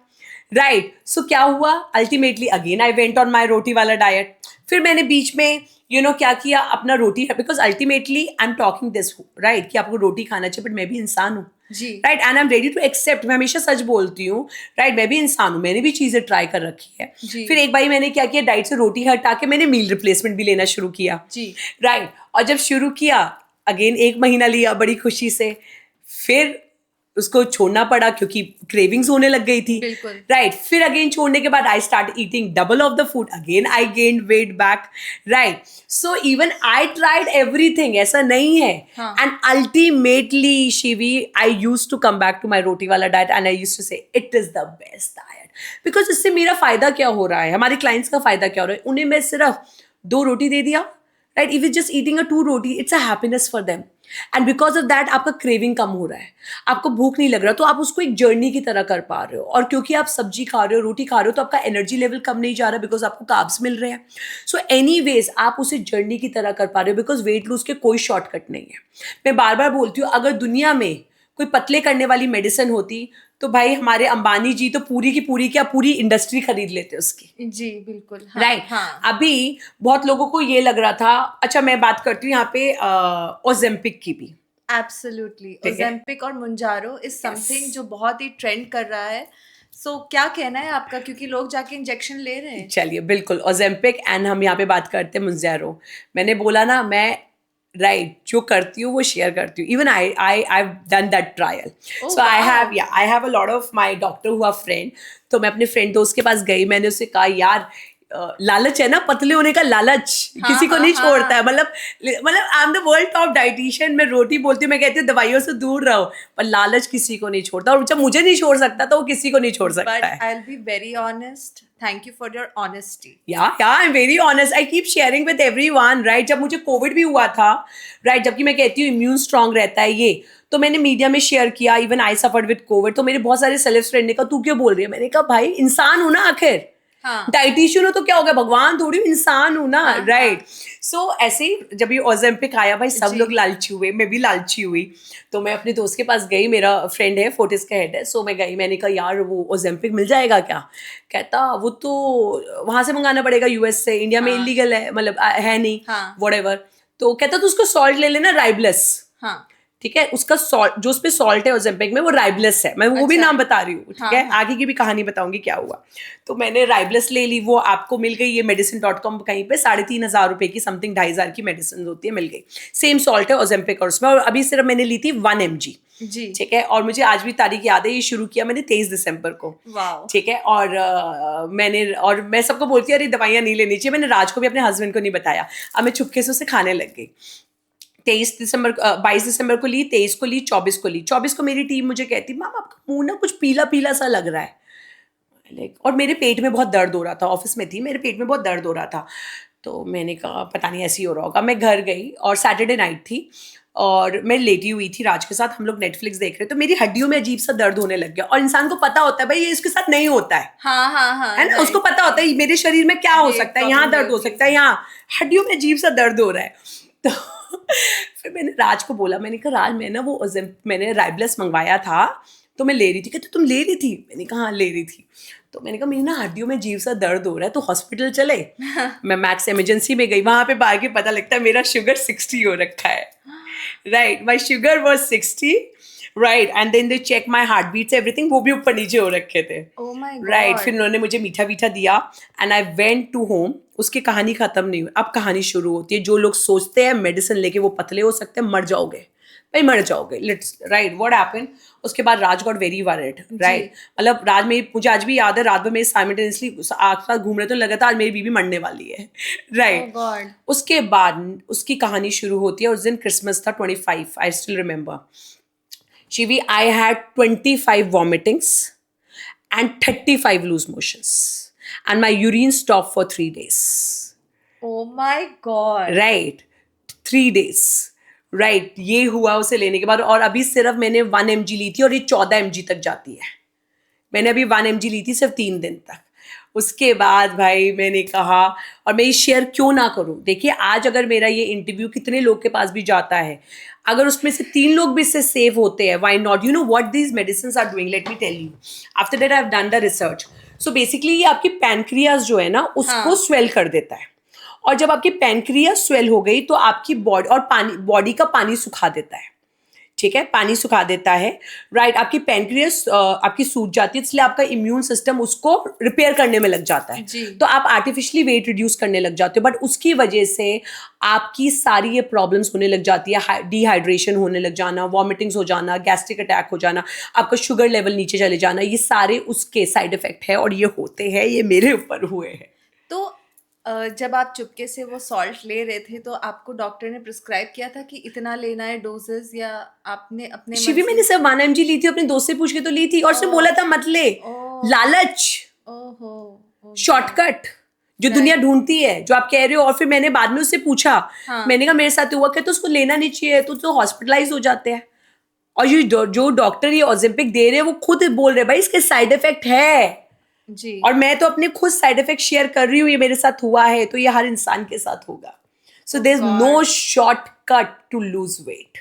राइट. सो क्या हुआ, ultimately again I went on my roti वाला डाइट. फिर मैंने बीच में क्या किया, अपना रोटी, because ultimately I am talking this, right, कि आपको रोटी खाना चाहिए, बट मैं भी इंसान हूँ, जी. Right. And I am ready to accept. मैं हमेशा सच बोलती हूँ, राइट. मैं भी इंसान हूँ, मैंने भी चीजें ट्राई कर रखी है. जी. फिर एक बार मैंने क्या किया, डाइट से रोटी हटा के मैंने मील रिप्लेसमेंट भी लेना शुरू किया, जी. राइट. और जब शुरू किया अगेन 1 महीना लिया बड़ी खुशी से, फिर उसको छोड़ना पड़ा क्योंकि क्रेविंग्स होने लग गई थी, राइट. फिर अगेन छोड़ने के बाद I start eating double of the food, again I gain weight back, right. So even I tried everything, ऐसा नहीं है. And ultimately Shivi I used to come back to my roti वाला diet and I used to say it is the best diet. Because इससे मेरा फायदा क्या हो रहा है, हमारे क्लाइंट्स का फायदा क्या हो रहा है, उन्हें मैं सिर्फ 2 रोटी दे दिया, right. If is just eating a 2 roti, it's a happiness for them. And because of that आपका क्रेविंग कम हो रहा है, आपको भूख नहीं लग रहा, तो आप उसको एक जर्नी की तरह कर पा रहे हो. और क्योंकि आप सब्जी खा रहे हो, रोटी खा रहे हो, तो आपका एनर्जी लेवल कम नहीं जा रहा, बिकॉज आपको कार्ब्स मिल रहे हैं. सो एनीवेज आप उसे जर्नी की तरह कर पा रहे हो, बिकॉज वेट लूज के कोई शॉर्टकट नहीं है. मैं बार बार बोलती हूँ, अगर दुनिया में कोई पतले करने वाली मेडिसिन होती तो भाई हमारे अंबानी जी तो पूरी की पूरी क्या पूरी इंडस्ट्री खरीद लेते उसकी. जी बिल्कुल, राइट. अभी बहुत लोगों को ये लग रहा था. अच्छा मैं बात करती हूँ यहाँ पे ओजेम्पिक की भी. एब्सोल्युटली. ओजेम्पिक और मुंजारो इज समथिंग जो बहुत ही ट्रेंड कर रहा है. सो क्या कहना है आपका, क्योंकि लोग जाके इंजेक्शन ले रहे हैं. चलिए बिल्कुल, ओजेम्पिक एंड हम यहाँ पे बात करते हैं मुंजारो. मैंने बोला ना, मैं राइट जो करती हूँ वो शेयर करती हूँ. Even I done that trial. So I have a lot of my doctor हुआ फ्रेंड. तो मैं अपने फ्रेंड दोस्त के पास गई, मैंने उससे कहा यार लालच है ना, पतले होने का लालच किसी को नहीं छोड़ता है. मतलब I am the world top dietitian. मैं रोटी बोलती हूँ, मैं कहती हूँ दवाइयों से दूर रहो, पर लालच किसी को नहीं छोड़ता. और जब मुझे नहीं छोड़ सकता तो वो किसी को नहीं छोड़ सकता है. But I'll be very honest. Thank you for your honesty. Yeah, I'm very honest. I keep sharing with everyone, right? जब मुझे कोविड भी हुआ था, right? जबकि मैं कहती हूँ इम्यून स्ट्रांग रहता है ये, तो मैंने मीडिया में शेयर किया. Even I suffered with Covid. तो मेरे बहुत सारे सेलेब्स फ्रेंड ने कहा तू क्यों बोल रही है. मैंने कहा भाई इंसान हूं ना आखिर. डाइटिशियन हो तो क्या हो गया, भगवान थोड़ी, इंसान हूं ना, राइट. सो ऐसे ही जब ये ओजेम्पिक आया भाई सब लोग लालची हुए, मैं भी लालची हुई. तो मैं अपने दोस्त के पास गई, मेरा फ्रेंड है फोर्टिस का हेड है. सो मैं गई, मैंने कहा यार वो ओजेम्पिक मिल जाएगा क्या. कहता वो तो वहां से मंगाना पड़ेगा यूएस से, इंडिया में इलीगल है, मतलब है नहीं, व्हाटएवर. तो कहता तो उसको सॉल्ट ले लेना, राइबलेस. ठीक है, उसका सॉल्ट जो उस पे सॉल्ट है ओजेम्पिक में वो राइबलेस है. मैं वो भी नाम बता रही हूँ, ठीक है. आगे की भी कहानी बताऊंगी क्या हुआ. तो मैंने राइबलेस ले ली. वो आपको मिल गई ये medicine.com कहीं पे 3,500 रुपए की, समथिंग 2,500 की मेडिसिन होती है, मिल गई. सेम सॉल्ट है ओजेम्पिक और उसमें. और अभी सिर्फ मैंने ली थी 1 mg. जी ठीक है. और मुझे आज भी तारीख याद है, ये शुरू किया मैंने 23 दिसंबर को. ठीक है. और मैं सबको बोलती हूँ अरे दवाइयाँ नहीं लेनी चाहिए. मैंने राज को भी, अपने हस्बैंड को नहीं बताया. अब मैं चुपके से उसे खाने लग गई. 22 दिसंबर को ली, 23 को ली, 24 को ली. 24 को मेरी टीम मुझे कहती मैम आपका मुंह ना कुछ पीला पीला सा लग रहा है. और मेरे पेट में बहुत दर्द हो रहा था. ऑफिस में थी, मेरे पेट में बहुत दर्द हो रहा था. तो मैंने कहा पता नहीं ऐसे ही हो रहा होगा. मैं घर गई और सैटरडे नाइट थी. और मैं लेटी हुई थी राज के साथ, हम लोग नेटफ्लिक्स देख रहे, तो मेरी हड्डियों में अजीब सा दर्द होने लग गया। और इंसान को पता होता है भाई ये इसके साथ नहीं होता है हाँ, ना, उसको राइट। पता होता है मेरे शरीर में क्या हो ये सकता है, यहाँ प्रॉब्लम ये दर्द हो होती सकता है, यहाँ हड्डियों में अजीब सा दर्द हो रहा है। तो फिर मैंने राज को बोला, मैंने कहा राज मैं ना वो मैंने राइबलस मंगवाया था तो मैं ले रही थी। कहते तुम ले रही थी? मैंने कहा हाँ ले रही थी। तो मैंने कहा मेरी ना हड्डियों में अजीब सा दर्द हो रहा है तो हॉस्पिटल चले। मैं मैक्स इमरजेंसी में गई, वहां पे बाहर के पता लगता है मेरा शुगर 60 हो रखा है। Right, my sugar was 60, right, and then they check my heart beats everything, वो भी ऊपर नीचे हो रखे थे। ओह माय राइट, फिर गॉड। उन्होंने मुझे मीठा मीठा दिया and I went to home. उसकी कहानी खत्म नहीं हुई, अब कहानी शुरू होती है। जो लोग सोचते हैं मेडिसिन लेके वो पतले हो सकते हैं, मर जाओगे भाई, मर जाओगे। लेट्स राइट, व्हाट हैपेंड उसके बाद राज गॉट वेरी वरिड। राइट, मतलब राज में मुझे आज भी याद है, रात में मेरे साइमल्टेनियसली आस पास घूम रहे तो लगा था आज मेरी बीवी मरने वाली है। Oh right, God. उसके बाद उसकी कहानी शुरू होती है। उस दिन क्रिसमस था 25, I still remember. Shivi, I had 25 vomitings and 35 loose motions, and my urine stopped for 3 days. Oh my God. Right, 3 days. Right, ये हुआ उसे लेने के बाद। और अभी सिर्फ मैंने 1 mg ली थी और ये 14 mg तक जाती है। मैंने अभी 1 mg ली थी सिर्फ 3 दिन तक। उसके बाद भाई मैंने कहा, और मैं ये शेयर क्यों ना करूं। देखिए आज अगर मेरा ये इंटरव्यू कितने लोग के पास भी जाता है, अगर उसमें से 3 लोग भी इससे सेव होते हैं, why not. You know what these medicine are doing, let me tell you. After that I have done the research. So basically ये आपकी पैनक्रियाज जो है ना उसको स्वेल कर देता है। और जब आपकी पैनक्रियाज स्वेल हो गई तो आपकी बॉडी और पानी, बॉडी का पानी सुखा देता है। ठीक है, पानी सुखा देता है। राइट, आपकी पैनक्रियास आपकी सूज जाती है, इसलिए आपका इम्यून सिस्टम उसको रिपेयर करने में लग जाता है। तो आप आर्टिफिशियली वेट रिड्यूस करने लग जाते हो, बट उसकी वजह से आपकी सारी ये प्रॉब्लम्स होने लग जाती है। डिहाइड्रेशन होने लग जाना, वॉमिटिंग्स हो जाना, गैस्ट्रिक अटैक हो जाना, आपका शुगर लेवल नीचे चले जाना, ये सारे उसके साइड इफेक्ट है और ये होते हैं, ये मेरे ऊपर हुए हैं। तो जब आप चुपके से वो सॉल्ट ले रहे थे तो आपको डॉक्टर ने प्रिस्क्राइब किया था कि इतना लेना है डोजेस, या आपने अपने मन शिवी, मैंने से? सिर्फ 1 mg ली थी, अपने दोस्त से पूछ के तो ली थी, और उसने बोला था मत ले, ओह। लालच, ओहो। शॉर्टकट जो दुनिया ढूंढती है, जो आप कह रहे हो। और फिर मैंने बाद में उससे पूछा, हाँ। मैंने कहा मेरे साथ हुआ क्या, तो उसको लेना नहीं चाहिए, तो हॉस्पिटलाइज हो जाते हैं। और ये जो डॉक्टर ये ऑजेम्पिक दे रहे हैं वो खुद बोल रहे हैं भाई इसके साइड इफेक्ट है। जी। और मैं तो अपने खुद साइड इफेक्ट शेयर कर रही हूँ, ये मेरे साथ हुआ है तो ये हर इंसान के साथ होगा। So there is no shortcut to lose weight.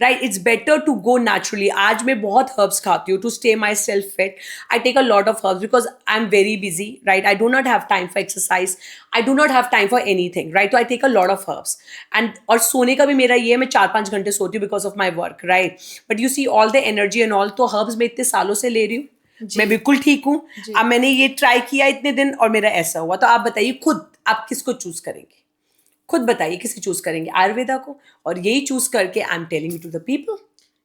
Right, it's better to go naturally. आज मैं बहुत हर्ब्स खाती हूँ to stay myself fit. I take a lot of herbs because I am very busy. Right, I do not have time for exercise, I do not have time for anything. Right, तो I take a lot of herbs. And और सोने का भी मेरा ये है, मैं 4-5 घंटे सोती हूँ because of my work. Right, but you see all the energy and all. तो हर्ब्स मैं इतने सालों से ले रही हूँ, मैं बिल्कुल ठीक हूँ। अब मैंने ये ट्राई किया इतने दिन और मेरा ऐसा हुआ। तो आप बताइए खुद, आप किसको चूज करेंगे? खुद बताइए किसे चूज करेंगे, आयुर्वेदा को? और यही चूज करके I am telling you to the people.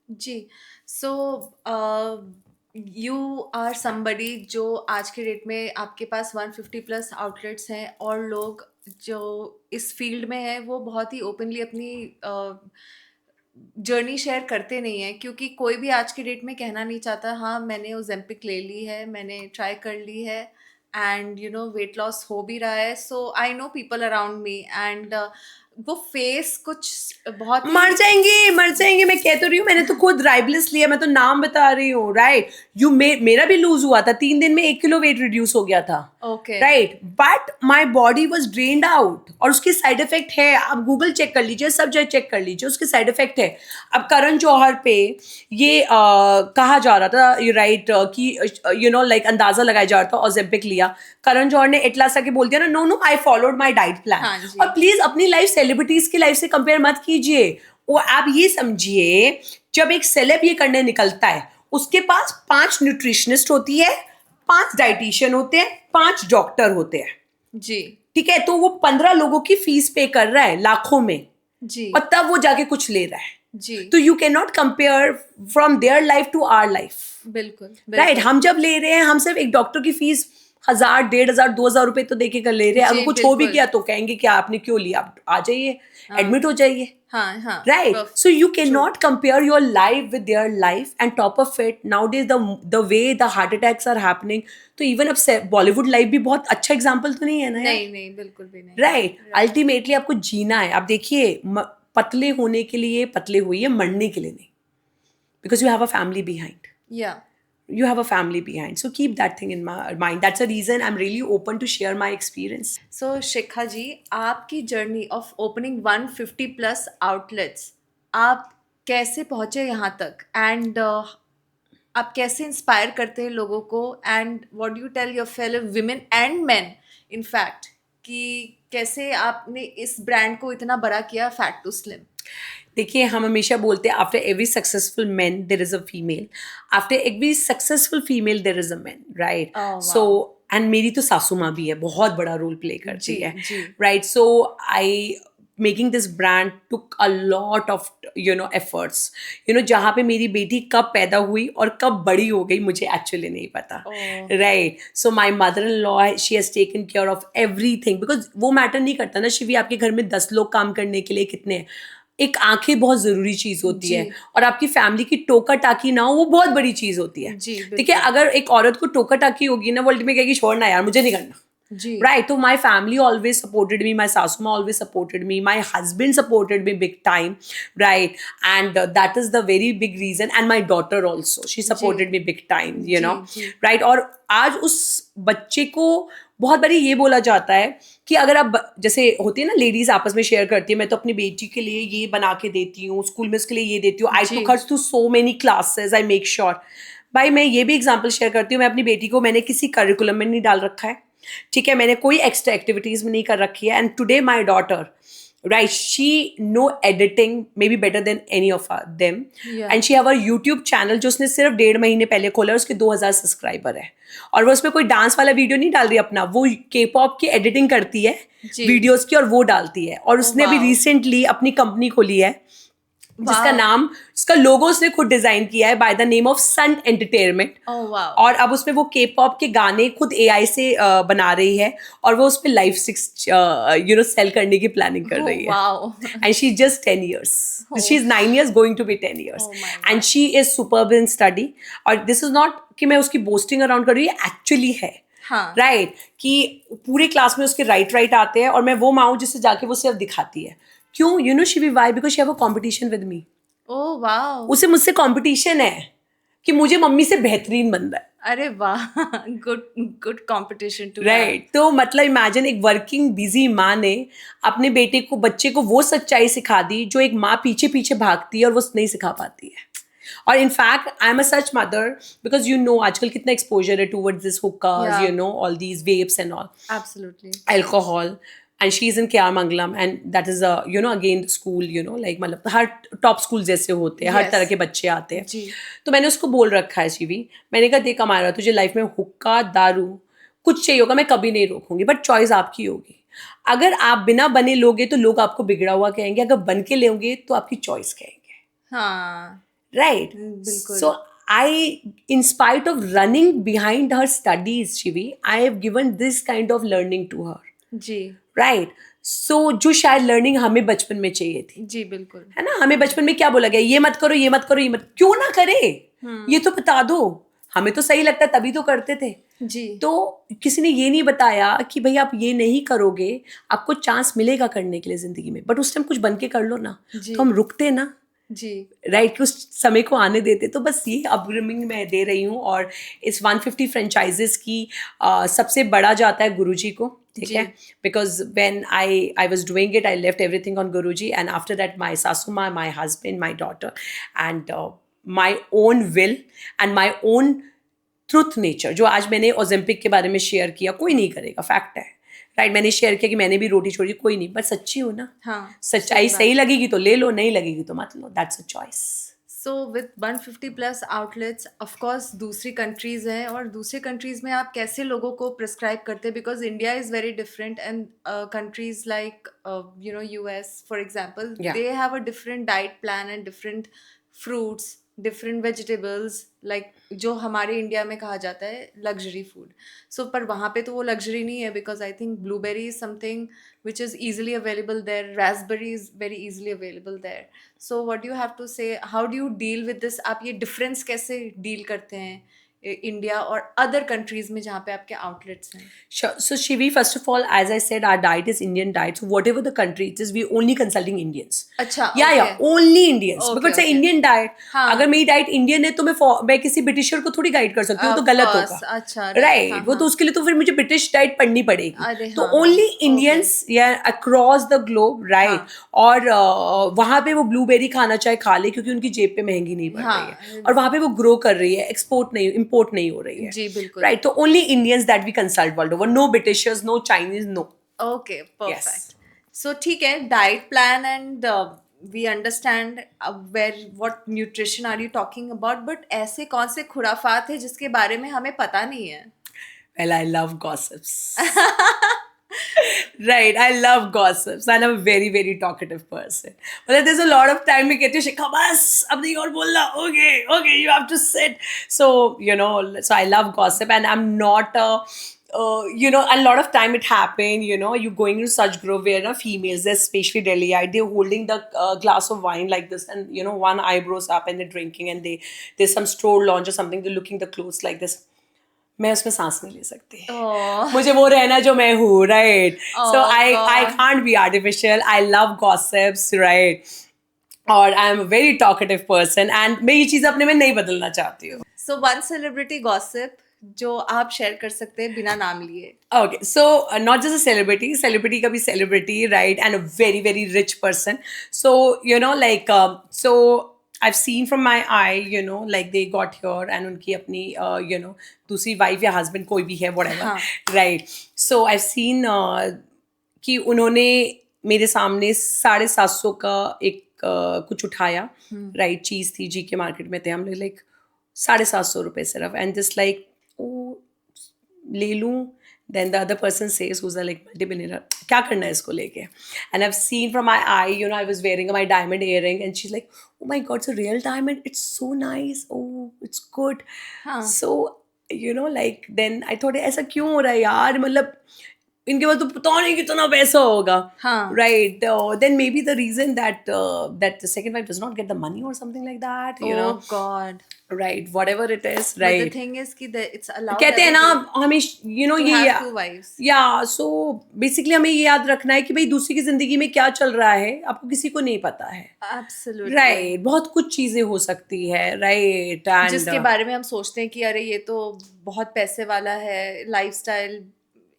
जी। सो यू आर समबडी जो आज के डेट में आपके पास 150 प्लस आउटलेट्स हैं, और लोग जो इस फील्ड में हैं वो बहुत ही ओपनली अपनी जर्नी शेयर करते नहीं हैं, क्योंकि कोई भी आज की डेट में कहना नहीं चाहता हाँ मैंने ओजेम्पिक ले ली है, मैंने ट्राई कर ली है, and you know weight loss हो भी रहा है। So I know people around me, and वो फेस कुछ बहुत मर ही जाएंगे, मर जाएंगे। मैं कह तो रही हूँ, मैंने तो खुद राइबलिस लिया, मैं तो नाम बता रही हूँ। राइट, मेरा भी लूज हुआ था, 3 दिन में 1 किलो वेट रिड्यूस हो गया था। Okay. Right, but my body was drained out. और उसके साइड इफेक्ट है, आप गूगल चेक कर लीजिए, सब जगह चेक कर लीजिए, उसके साइड इफेक्ट है। अब करण जौहर पे ये कहा जा रहा था, राइट, कि यू नो लाइक अंदाजा लगाया जा रहा था, ओजेम्पिक लिया। करण जौहर ने एटलास आके बोल दिया ना, no I followed my diet plan. हाँ जी। और प्लीज अपनी लाइफ सेलिब्रिटीज की लाइफ से कंपेयर मत कीजिए। वो आप ये समझिए, जब एक सेलेब ये करने निकलता है, उसके पास 5 न्यूट्रिशनिस्ट होती है, 5 डाइटिशियन होते हैं, 5 डॉक्टर होते हैं। जी। ठीक है, तो वो 15 लोगों की फीस पे कर रहा है लाखों में, जी। और तब वो जाके कुछ ले रहा है। जी। तो you can not compare from their life to our life. बिल्कुल। राइट, हम जब ले रहे हैं, हम सिर्फ एक डॉक्टर की फीस 1000, 1500, 2000 रुपए तो देके कर ले रहे हैं। जी, अगर कुछ हो भी बिल्कुल। गया तो कहेंगे कि आपने क्यों लिया, आप आ जाइए, एडमिट हो जाइए। हाँ हाँ। Right. So you cannot compare your life with their life, and top of it, nowadays the way the heart attacks are happening, तो even अब बॉलीवुड लाइफ भी बहुत अच्छा एग्जाम्पल तो नहीं है ना यार? नहीं नहीं, बिल्कुल भी नहीं। राइट, अल्टीमेटली आपको जीना है। आप देखिए पतले होने के लिए पतले होइए, मरने के लिए नहीं, because you have a family behind. Yeah. You have a family behind, so keep that thing in mind. That's the reason I'm really open to share my experience. So शिखा जी, आपकी journey of opening 150 plus outlets, आप कैसे पहुंचे यहाँ तक, and आप कैसे inspire करते हैं लोगों को, and what do you tell your fellow women and men in fact, कि कैसे आपने इस ब्रांड को इतना बड़ा किया, फैट टू स्लिम? देखिए, हम हमेशा बोलते हैं after every successful man there is a female, after every successful female there is a man, right? Oh, so wow. And मेरी तो सासू माँ भी है, बहुत बड़ा रोल प्ले करती जी, है, जी। Right? So I making this brand took a lot of efforts. जहाँ पे मेरी बेटी कब पैदा हुई और कब बड़ी हो गई मुझे एक्चुअली नहीं पता, Oh. Right? So my mother in law, she has taken care of every thing, because वो मैटर नहीं करता ना शिवी, आपके घर में 10 लोग काम करने के लिए कितने हैं. एक आंखें बहुत जरूरी चीज होती जी। है, और आपकी फैमिली की टोका टाकी ना हो, वो बहुत बड़ी चीज होती है. जी, ठीक है, बिल्कुल। अगर एक औरत को टोका टाकी होगी ना, वो अल्टीमेटली कहेगी छोड़ना यार, मुझे नहीं करना. जी। Right. So my family always supported me. My sasuma always supported me. My husband supported me big time. Right. And that is the very big reason. And my daughter also. She supported me big time, you ji, know. Ji. Right. और आज उस बच्चे को बहुत बारी ये बोला जाता है कि अगर आप जैसे होती है ना, लेडीज आपस में शेयर करती है, मैं तो अपनी बेटी के लिए ये बना के देती हूँ, स्कूल में उसके लिए ये देती हूँ, आई जी। Took her to so many classes, I make sure. भाई मैं ये भी एग्जाम्पल शेयर करती हूँ, मैं अपनी बेटी को मैंने किसी करिकुलम में नहीं डाल रखा है, ठीक है, मैंने कोई एक्स्ट्रा एक्टिविटीज में नहीं कर रखी है. And today my daughter, right, she know editing may be better than any of them, Yeah. And she have a YouTube channel जो उसने सिर्फ 1.5 महीने पहले खोला है, उसके 2000 सब्सक्राइबर है, और वो उसमें कोई डांस वाला वीडियो नहीं डाल रही अपना, वो के पॉप की एडिटिंग करती है जी। वीडियोस की, और वो डालती है. और उसने अभी wow. रिसेंटली अपनी कंपनी खोली है जिसका Wow. नाम, जिसका लोगो उसने खुद डिजाइन किया है by the name of Sun Entertainment. Oh, wow. और अब उसमें वो के पॉप के गाने खुद एआई से बना रही है, और वो उसमें लाइव स्टिक्स सेल करने की प्लानिंग कर Oh, रही है. wow. And she is just 10 years. Oh. She is 9 years going to be 10 years. Oh my and God. She is superb in study. और दिस इज नॉट कि मैं उसकी boasting around कर रही हूँ, एक्चुअली है. हाँ। राइट, कि पूरे क्लास में उसके राइट आते हैं, और मैं वो माँ हूँ जिससे जाके वो सिर्फ दिखाती है. क्यों? You know Shivi why? Because she have a competition with me. Oh, wow. उसे मुझसे कंपटीशन है कि मुझे मम्मी से बेहतरीन बनना है. अरे वाह, good good competition too right. तो मतलब इमेजिन, एक वर्किंग बिजी माँ ने अपने बच्चे को वो सच्चाई सिखा दी जो एक माँ पीछे पीछे भागती है और वो नहीं सिखा पाती है. और in fact I am a such mother, because आजकल कितना एक्सपोजर है towards this hookahs, Yeah. All these vapes and all, absolutely. alcohol. And she's in Kyamangalam, and that is again the school, like मतलब हर टॉप स्कूल जैसे होते हैं, हर Yes. तरह के बच्चे आते हैं. जी। तो मैंने उसको बोल रखा है शिवी, मैंने कहा देख हमारा तुझे लाइफ में हुक्का दारू कुछ चाहिए होगा, मैं कभी नहीं रोकूंगी, बट चॉइस आपकी होगी. अगर आप बिना बने लोगे तो लोग आपको बिगड़ा हुआ कहेंगे, अगर बन के लोगे तो आपकी चॉइस कहेंगे. हाँ, Right. बिल्कुल। So in spite of running behind her studies, Shivi, I have given this kind of learning to her. जी, राइट. सो जो शायद लर्निंग हमें बचपन में चाहिए थी, जी, बिल्कुल। है ना. हमें बचपन में क्या बोला गया, ये मत करो, ये मत करो, ये मत, क्यों ना करे, ये तो बता दो. हमें तो सही लगता है तभी तो करते थे. जी, तो किसी ने ये नहीं बताया कि भाई आप ये नहीं करोगे, आपको चांस मिलेगा करने के लिए जिंदगी में, बट उस टाइम कुछ बन के कर लो ना. जी। तो हम रुकते ना, जी, राइट, कि उस समय को आने देते. तो बस ये अपग्रिमिंग मैं दे रही हूँ. और इस 150 फ्रेंचाइजेस की सबसे बड़ा जाता है गुरुजी को, ठीक जी। है. Because when I was doing it, I left everything on Guruji, and after that my सासू माँ, my husband, my daughter, and my own will and my own truth nature. जो आज मैंने ओलंपिक के बारे में शेयर किया, कोई नहीं करेगा, फैक्ट है, राइट. मैंने शेयर किया कि मैंने भी रोटी छोड़ी, कोई नहीं, बस सच्ची हो ना. हाँ, सच्चाई सही सही बात। लगेगी तो ले लो, नहीं लगेगी तो मत लो. That's a choice. So with 150 plus outlets, of course दूसरी कंट्रीज हैं, और दूसरे कंट्रीज में आप कैसे लोगों को प्रिस्क्राइब करते हैं, because India is very different, and countries like US for example, Yeah. They have a different diet plan and different fruits, different vegetables, like जो हमारे इंडिया में कहा जाता है लग्जरी फूड. सो पर वहाँ पे तो वो लग्जरी नहीं है, because I think blueberry is something which is easily available there, raspberry is very easily available there. So what do you have to say, how do you deal with this? आप ये difference कैसे deal करते हैं India और other countries में जहाँ पे आपके आउटलेट्स हैं? Sure. So, Shivi, first of all, as I said, our diet is Indian diet. So, whatever the country it is, we only consulting Indians. अच्छा, Yeah, okay yeah, only Indians. Okay Because it's okay, Indian diet. अगर हाँ, मेरी diet Indian है तो मैं किसी britisher को थोड़ी गाइड कर सकती हूँ, वो तो ऑफ गलत कोर्स, होगा. अच्छा, राइट, हाँ राइट, वो हाँ, तो उसके लिए तो फिर मुझे ब्रिटिश डाइट पढ़नी पड़ेगी. अरे तो हाँ हाँ, ओनली ओके, इंडियंस या अक्रॉस द ग्लोब, राइट. हाँ और वहाँ पे वो ब्लूबेरी खाना चाहे खा ले, क्योंकि उनकी जेब पे महंगी नहीं पड़ रही है. हाँ, और वहाँ पे वो ग्रो कर रही है, एक्सपोर्ट नहीं, इम्पोर्ट नहीं हो रही है. जी बिल्कुल, Right. So only Indians that we consult world over. No Britishers, no Chinese, no. Okay, Yes. Perfect. So ठीक है, diet plan and we understand where what nutrition are you talking about, but ऐसे कौन से खुराफात है जिसके बारे में हमें पता नहीं है? Well, I love gossips. Right, I love gossips, and I'm a very, very talkative person. But there's a lot of time we get to Shikha, bas, ab nahi aur bolna. Okay, okay, you have to sit. So, so I love gossip, and I'm not a a lot of time it happened, you going to such grove where females, especially Delhiite, they're holding the glass of wine like this, and one eyebrows up and they're drinking, and there's some store launch or something, they're looking the clothes like this. मैं उसमें सांस नहीं ले सकती. ओह, मुझे वो रहना जो मैं हूँ, right. So oh I god, can't be artificial. I love gossips, right. और I am a very talkative person, and मैं ये चीज़ अपने में नहीं बदलना चाहती हूँ. सो वन सेलिब्रिटी गॉसिप जो आप शेयर कर सकते हैं बिना नाम लिए? Okay, so not just a celebrity का भी celebrity, right, and a very, very rich person. So, so I've seen from my eye, like they got here and उनकी अपनी, दूसरी wife या husband कोई भी है, whatever, हाँ, right. So I've seen कि उन्होंने मेरे सामने 750 का एक कुछ उठाया, राइट. चीज़ थी, जी के मार्केट में थे हम लोग, लाइक 750 रुपये सिर्फ, एंड जस्ट लाइक ओ ले लूँ. Then the other person says, who's a like multi-billionaire, क्या करना है इसको लेके? And I've seen from my eye, I was wearing my diamond earring, and she's like, oh my God, it's a real diamond. It's so nice. Oh, it's good. हाँ, So, then I thought, ऐसा क्यों हो रहा है यार? मतलब इनके पास तो पता नहीं कितना पैसा होगा, हाँ, right? Then maybe the reason that that the second wife does not get the money or something like that, oh God, right? Whatever it is, but the right? Thing is कि इट्स अलाउड कहते हैं ना हमें, to ये have to wives. या so basically हमें ये याद रखना है कि भाई दूसरी की जिंदगी में क्या चल रहा है आपको किसी को नहीं पता है, एब्सोल्युटली, राइट. बहुत कुछ चीजें हो सकती है, राइट. जिसके एंड बारे में हम सोचते हैं कि अरे ये तो बहुत पैसे वाला है, लाइफस्टाइल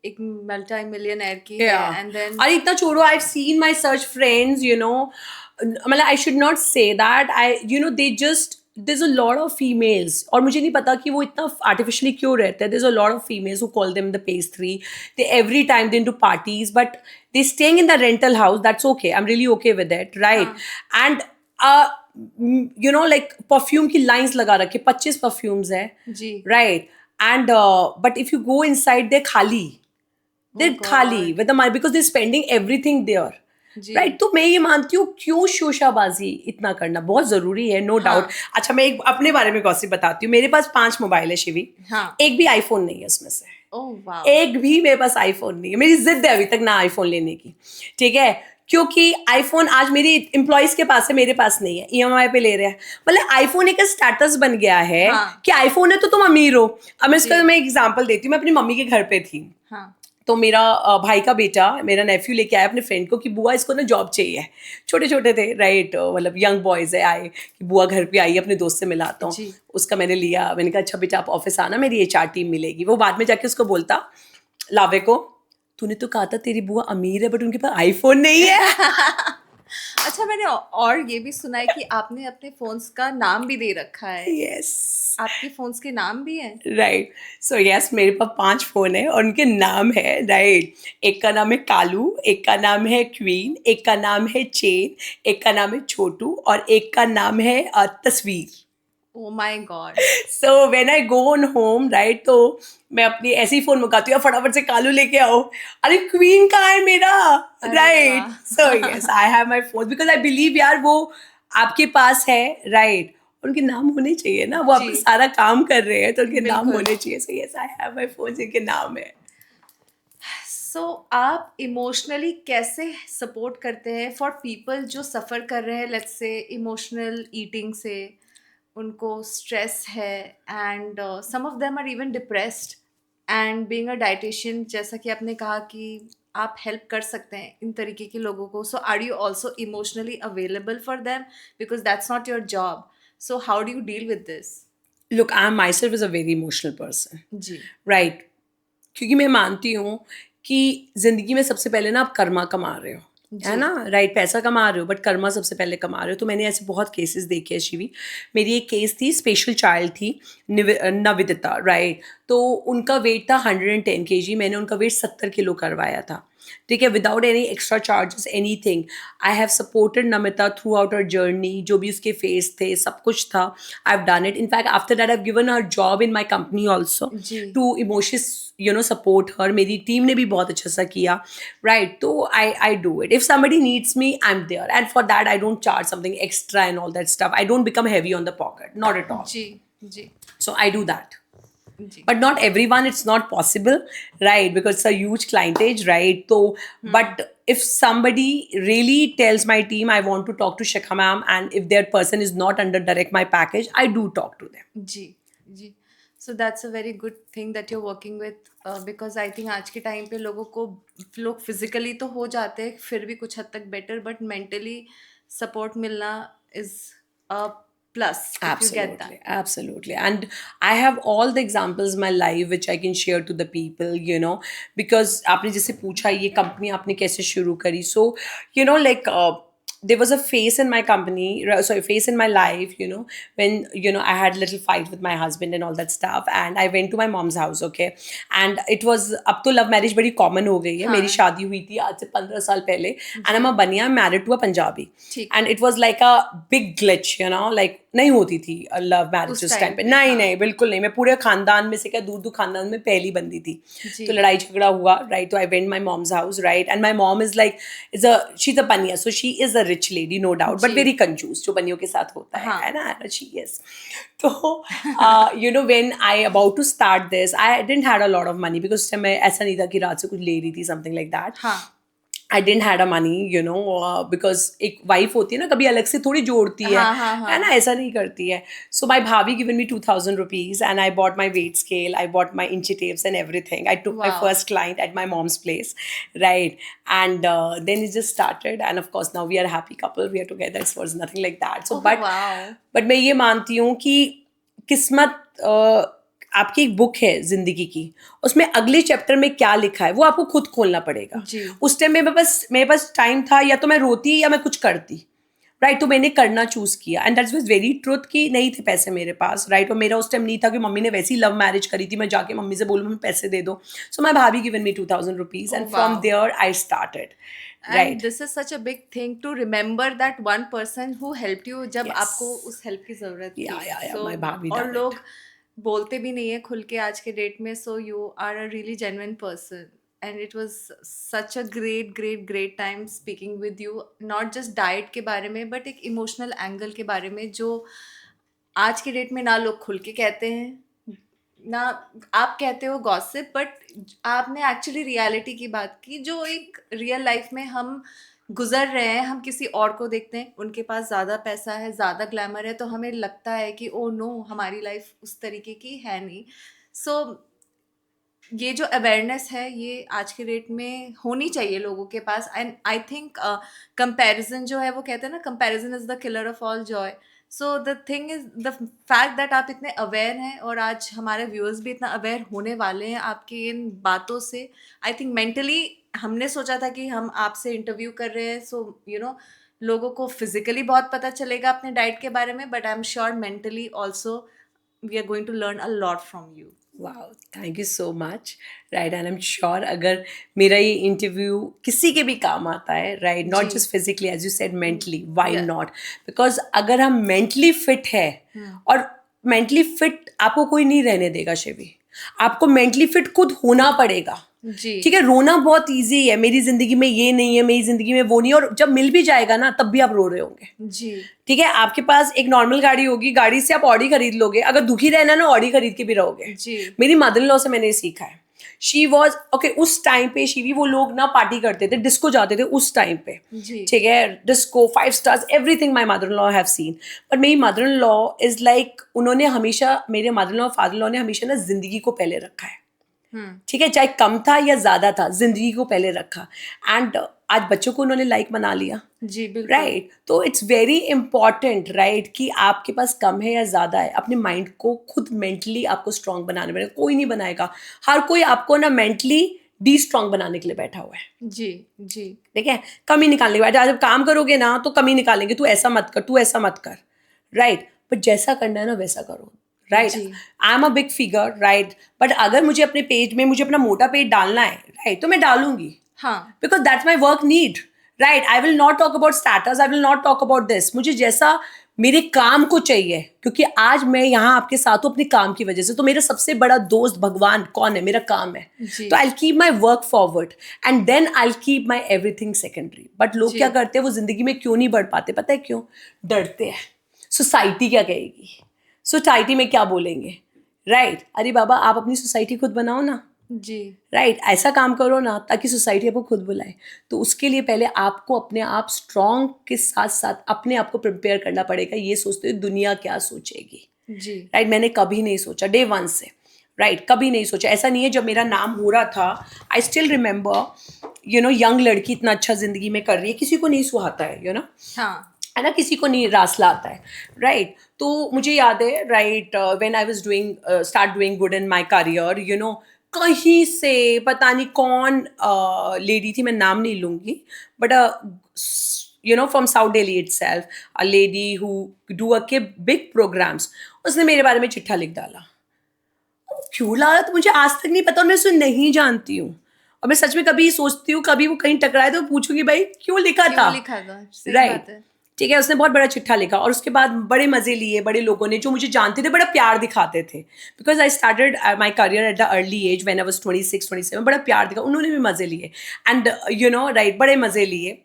एक मल्टी मिलियनर की है, yeah, एंड देन और इतना छोड़ो, I seen my search friends, मतलब I should not say that, they just there's a lot of females, और मुझे नहीं पता कि वो इतना artificially क्यों रहते हैं. There's a lot of females who call them the pastry. They every time they into parties, but they staying in the rental house. That's okay. I'm really okay with it, right? And like perfume की lines लगा रखे, 25 perfumes है, जी, right? And but if you go inside, they're खाली. They're God. खाली with the money because they're spending everything there. जी, right. तो मैं ये मानती हूँ क्यों शोशाबाजी इतना करना बहुत जरूरी है, नो डाउट. अच्छा, मैं एक अपने बारे में गॉसिप बताती हूँ. मेरे पास 5 मोबाइल है, शिवी. हाँ, एक भी आईफोन नहीं है उसमें से. ओह वाओ, एक भी मेरे पास आईफोन नहीं है. मेरी जिद है अभी तक ना आईफोन लेने की, ठीक है, क्योंकि आईफोन आज मेरे एम्प्लॉयज के पास है, मेरे पास नहीं है, ईएमआई पे ले रहे हैं. मतलब आईफोन एक स्टेटस बन गया है, हाँ, कि आईफोन है तो तुम अमीर हो. अब मैं इसका जी, मैं एग्जाम्पल देती हूँ. मैं अपनी मम्मी के घर पे थी, हाँ, तो मेरा भाई का बेटा, मेरा नेफ्यू लेके आया अपने फ्रेंड को कि बुआ इसको ना जॉब चाहिए. छोटे छोटे थे, राइट, मतलब यंग बॉयज है, आए कि बुआ घर पे आई, अपने दोस्त से मिलाता हूँ. जी, उसका मैंने लिया, मैंने कहा अच्छा बेटा आप ऑफिस आना, मेरी एचआर टीम मिलेगी. वो बाद में जाके उसको बोलता, लावे को, तूने तो कहा था तेरी बुआ अमीर है बट उनके पास आईफोन नहीं है. अच्छा, मैंने और ये भी सुना है कि आपने अपने फोन्स का नाम भी दे रखा है, यस, आपके फोन्स के नाम भी हैं? राइट. सो यस, मेरे पास 5 फोन है और उनके नाम है, राइट. एक का नाम है कालू, एक का नाम है क्वीन, एक का नाम है चेन, एक का नाम है छोटू, और एक का नाम है तस्वीर. ओह my God, so when I go on home, right, तो मैं अपनी ऐसे ही फोन मंगाती हूँ, फटाफट से कालू लेके आओ, अरे क्वीन कहाँ है मेरा, अरे राइट. वाह, so yes, I have my phone because I believe यार वो आपके पास है, राइट. उनके नाम होने चाहिए ना, वो आपका जी, सारा काम कर रहे हैं तो उनके नाम बिल्कुल. होने चाहिए. So yes, I have my phone जिनके नाम है. सो आप इमोशनली कैसे सपोर्ट करते हैं फॉर पीपल जो सफ़र कर रहे हैं, लेट्स से इमोशनल ईटिंग से, उनको स्ट्रेस है and some of them are even depressed and being a dietitian जैसा कि आपने कहा कि आप हेल्प कर सकते हैं इन तरीके के लोगों को so are you also emotionally available for them because that's not your job so how do you deal with this? Look, I myself is a very emotional person, जी right? क्योंकि मैं मानती हूँ कि ज़िंदगी में सबसे पहले ना आप कर्मा कमा रहे हो, है जी ना? राइट, पैसा कमा रहे हो बट कर्मा सबसे पहले कमा रहे हो। तो मैंने ऐसे बहुत केसेस देखे हैं शिवी। मेरी एक केस थी, स्पेशल चाइल्ड थी, नविदिता, राइट? तो उनका वेट था 110 kg, मैंने उनका वेट 70 किलो करवाया था, ठीक है, without any extra charges anything. I have supported Namita throughout her journey, जो भी उसके फेस थे सब कुछ था, I have done it. In fact after that I have given her job in my company also जी टू इमोशंस, सपोर्ट हर। मेरी team ने भी बहुत अच्छा सा किया, राइट? तो I do it. If somebody needs me, I am there, and for that I don't charge something extra and all that stuff. I don't become heavy on the pocket, not at all. जी जी So I do that. जी But not everyone, it's not possible, right? Because it's a huge clientage, right? So, but if somebody really tells my team, I want to talk to Shikha ma'am, and if their person is not under direct my package, I do talk to them. जी जी so that's a very good thing that you're working with because I think आज के time पे लोग physically तो हो जाते हैं फिर भी कुछ हद तक बेटर बट मेंटली सपोर्ट मिलना is a plus if you get Absolutely, that. absolutely. And I have all the examples in my life which I can share to the people, because आपने जैसे पूछा ये कंपनी आपने कैसे शुरू करी, so like there was a phase in my company, sorry, phase in my life, when I had a little fight with my husband and all that stuff, and I went to my mom's house, okay, and it was, अब तो love marriage बड़ी common हो गई है, मेरी हाँ शादी हुई थी आज से 15 साल पहले, एंड जी I'm a बनिया, मैरिड टू अ पंजाबी, ठीक एंड है it was like a big glitch, like नहीं होती थी लव मैरिज उस उस टाइम टाइम पे, पे नहीं हाँ नहीं बिल्कुल नहीं। मैं पूरे खानदान में से क्या, दूर दूर खानदान में पहली बंदी थी। जी तो लड़ाई झगड़ा हुआ, राइट? तो I went my mom's house, right? And my mom is like, is a she is a Bania, so she is a rich lady, no doubt, but जी वेरी कंजूस, जो बनियों के साथ होता है हाँ ना, शी इज। तो when I about to start this, I didn't had a lot of money, because मैं ऐसा नहीं था कि रात से कुछ ले रही थी, समथिंग लाइक दैट। हाँ I didn't had a money, because एक वाइफ होती है ना, कभी अलग से थोड़ी जोड़ती हाँ हाँ है ना, हाँ ऐसा नहीं करती है। सो माई भाभी given me 2,000 rupees, and I bought my weight scale, I bought my inch tapes and everything. I took my wow first client at my mom's place, right? And then it just started, and of course now we are a happy couple, we are together, it was nothing like that. So oh wow but मैं ये मानती हूँ कि किस्मत आपकी एक book है जिंदगी की, उसमें अगले चैप्टर में क्या लिखा है वो आपको खुद खोलना पड़ेगा। जी उस टाइम में मेरे पास टाइम था, या तो मैं रोती या मैं कुछ करती, राइट? तो मैंने करना चूज किया, and that's was very truth कि नहीं थे पैसे मेरे पास, राइट? और मेरा उस टाइम नहीं था कि मम्मी ने वैसी लव मैरिज करी थी, मैं जाके मम्मी से बोलूँ मम्मी पैसे दे दो। सो माई भाभी given me 2,000 rupees, oh and from wow there I started, and right? This is such a big thing to remember that one person who helped you जब यस, आपको उस help की ज़रूरत थी या सो माई भाभी और डन इट। लोग बोलते भी नहीं है खुल के आज के डेट में so you are a really genuine person and it was such a great time speaking with you not just diet के बारे में बट एक इमोशनल एंगल के बारे में जो आज के डेट में ना लोग खुल के कहते हैं ना आप कहते हो गॉसिप बट आपने एक्चुअली रियलिटी की बात की जो एक रियल लाइफ में हम गुजर रहे हैं हम किसी और को देखते हैं उनके पास ज़्यादा पैसा है ज़्यादा ग्लैमर है तो हमें लगता है कि ओ नो हमारी लाइफ उस तरीके की है नहीं सो ये जो अवेयरनेस है ये आज के डेट में होनी चाहिए लोगों के पास एंड आई थिंक कंपैरिजन जो है वो कहते हैं ना comparison is the killer of all Joy so the thing is the fact that आप इतने अवेयर हैं और आज हमारे व्यूअर्स भी इतना अवेयर होने वाले हैं आपकी इन बातों से आई थिंक मेंटली हमने सोचा था कि हम आपसे इंटरव्यू कर रहे हैं सो लोगों को फिजिकली बहुत पता चलेगा अपने डाइट के बारे में but I am sure mentally also we are going to learn a lot from you wow, thank you so much, right? And I am sure अगर मेरा ये इंटरव्यू किसी के भी काम आता है, राइट, जी not just physically as you said, mentally, why या नॉट? बिकॉज अगर हम मेंटली फिट है, और मेंटली फिट आपको कोई नहीं रहने देगा शिवी, आपको मेंटली फिट खुद होना पड़ेगा, जी ठीक है? रोना बहुत ईजी है, मेरी जिंदगी में ये नहीं है, मेरी जिंदगी में वो नहीं है, और जब मिल भी जाएगा ना तब भी आप रो रहे होंगे, जी ठीक है? आपके पास एक नॉर्मल गाड़ी होगी, गाड़ी से आप ऑडी खरीद लोगे, अगर दुखी रहना ना ऑडी खरीद के भी रहोगे। जी मेरी मदर इन लॉ से मैंने ये सीखा है शी वॉज ओके। उस टाइम पे शिवी वो लोग ना पार्टी करते थे, डिस्को जाते थे उस टाइम पे, जी। ठीक है, disco, 5 stars, everything my mother in law have seen. But मेरी mother in law is like, उन्होंने हमेशा, मेरे mother in law father in law ने हमेशा ना जिंदगी को पहले रखा है, हम्म। ठीक है, चाहे कम था या ज्यादा था, जिंदगी को पहले रखा। एंड आज बच्चों को उन्होंने लाइक बना लिया, जी बिल्कुल। राइट। तो इट्स वेरी इंपॉर्टेंट, राइट, कि आपके पास कम है या ज्यादा है, अपने माइंड को खुद मेंटली आपको स्ट्रांग बनाने पड़ेगा। कोई नहीं बनाएगा, हर कोई आपको ना मेंटली डी स्ट्रांग बनाने के लिए बैठा हुआ है, जी। जी। ठीक है, कमी निकालने के बाद जब काम करोगे ना तो कमी निकालेंगे, तू ऐसा मत कर, तू ऐसा मत कर, राइट। बट जैसा करना है ना वैसा करो, राइट। जी। I am a big figure, right, but अगर मुझे अपने पेज में मुझे अपना मोटा पेज डालना है, राइट, तो मैं डालूंगी, हाँ। Because that's my work need, right. I will not talk about status, I will not talk about this, मुझे जैसा मेरे काम को चाहिए, क्योंकि आज मैं यहाँ आपके साथ हूँ अपने काम की वजह से। तो मेरा सबसे बड़ा दोस्त भगवान कौन है? मेरा काम है। जी। तो I keep my work forward and then I keep my everything secondary. But लोग जी। क्या करते हैं, वो जिंदगी में क्यों नहीं बढ़ पाते? पता है क्यों? डरते हैं, सोसाइटी क्या कहेगी, सोसाइटी में क्या बोलेंगे, राइट। अरे बाबा, आप अपनी सोसाइटी खुद बनाओ ना, जी। राइट। ऐसा काम करो ना ताकि सोसाइटी आपको खुद बुलाए। तो उसके लिए पहले आपको अपने आप स्ट्रांग के साथ साथ अपने आप को प्रिपेयर करना पड़ेगा, ये सोचते हुए दुनिया क्या सोचेगी, जी। राइट। मैंने कभी नहीं सोचा डे वन से, राइट, कभी नहीं सोचा। ऐसा नहीं है, जब मेरा नाम हो रहा था, आई स्टिल रिमेंबर, यंग लड़की इतना अच्छा जिंदगी में कर रही है, किसी को नहीं सुहाता है, हाँ। है ना, किसी को नहीं रासला आता है, राइट। तो मुझे याद है, right, when I was doing start doing good in my career, कहीं से पता नहीं कौन लेडी थी, मैं नाम नहीं लूंगी, but from south Delhi itself, a lady who do a के बिग प्रोग्राम्स, उसने मेरे बारे में चिट्ठा लिख डाला। क्यों लाया तो मुझे आज तक नहीं पता, और मैं उसे नहीं जानती हूँ। और मैं सच में कभी सोचती हूँ, कभी वो कहीं टकराए तो पूछूंगी, भाई क्यों लिखा था, क्यों लिखा था? सही राइट, बात है। ठीक है। उसने बहुत बड़ा चिट्ठा लिखा, और उसके बाद बड़े मजे लिए बड़े लोगों ने, जो मुझे जानते थे, बड़ा प्यार दिखाते थे, because I started my career at the early age when I was 26-27, बड़ा प्यार दिखा, उन्होंने भी मजे लिए, एंड राइट, बड़े मजे लिए,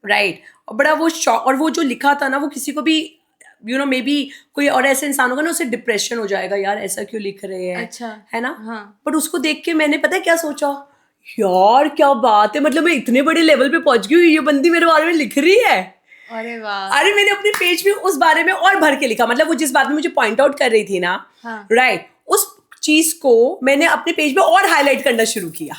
राइट। और बड़ा वो शौक, और वो जो लिखा था ना, वो किसी को भी मे बी कोई और ऐसे इंसान होगा ना, उसे डिप्रेशन हो जाएगा, यार ऐसा क्यों लिख रहे हैं, अच्छा। है ना। हाँ। बट उसको देख के मैंने, पता है क्या सोचा, यार क्या बात है, मतलब मैं इतने बड़े लेवल पे पहुंच गई हूँ, ये बंदी मेरे बारे में लिख रही है। अरे वाह। अरे मैंने अपने पेज में उस बारे में और भर के लिखा, मतलब वो जिस बात में मुझे पॉइंट आउट कर रही थी ना, हाँ। राइट, उस चीज को मैंने अपने पेज में और हाईलाइट करना शुरू किया,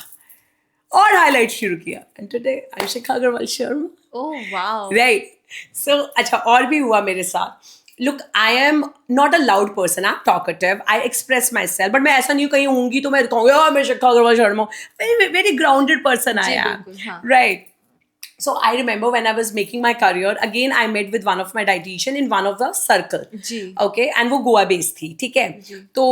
और हाईलाइट शुरू किया, and today I am Shikha Agarwal Sharma, oh wow. Right. So अच्छा, और भी हुआ मेरे साथ। Look, I am not a loud person, I am talkative, I express myself, but मैं ऐसा नहीं कहीं होंगी तो मैं कहूँगी यार मैं Shikha Agarwal Sharma, very very grounded person I जी एम, बिल्कुल। हाँ। राइट। So I remember when I was making my career, again I met with one of my dietitian in one of the circle. जी। Okay, and वो गोवा बेस्ड थी, ठीक है। जी। तो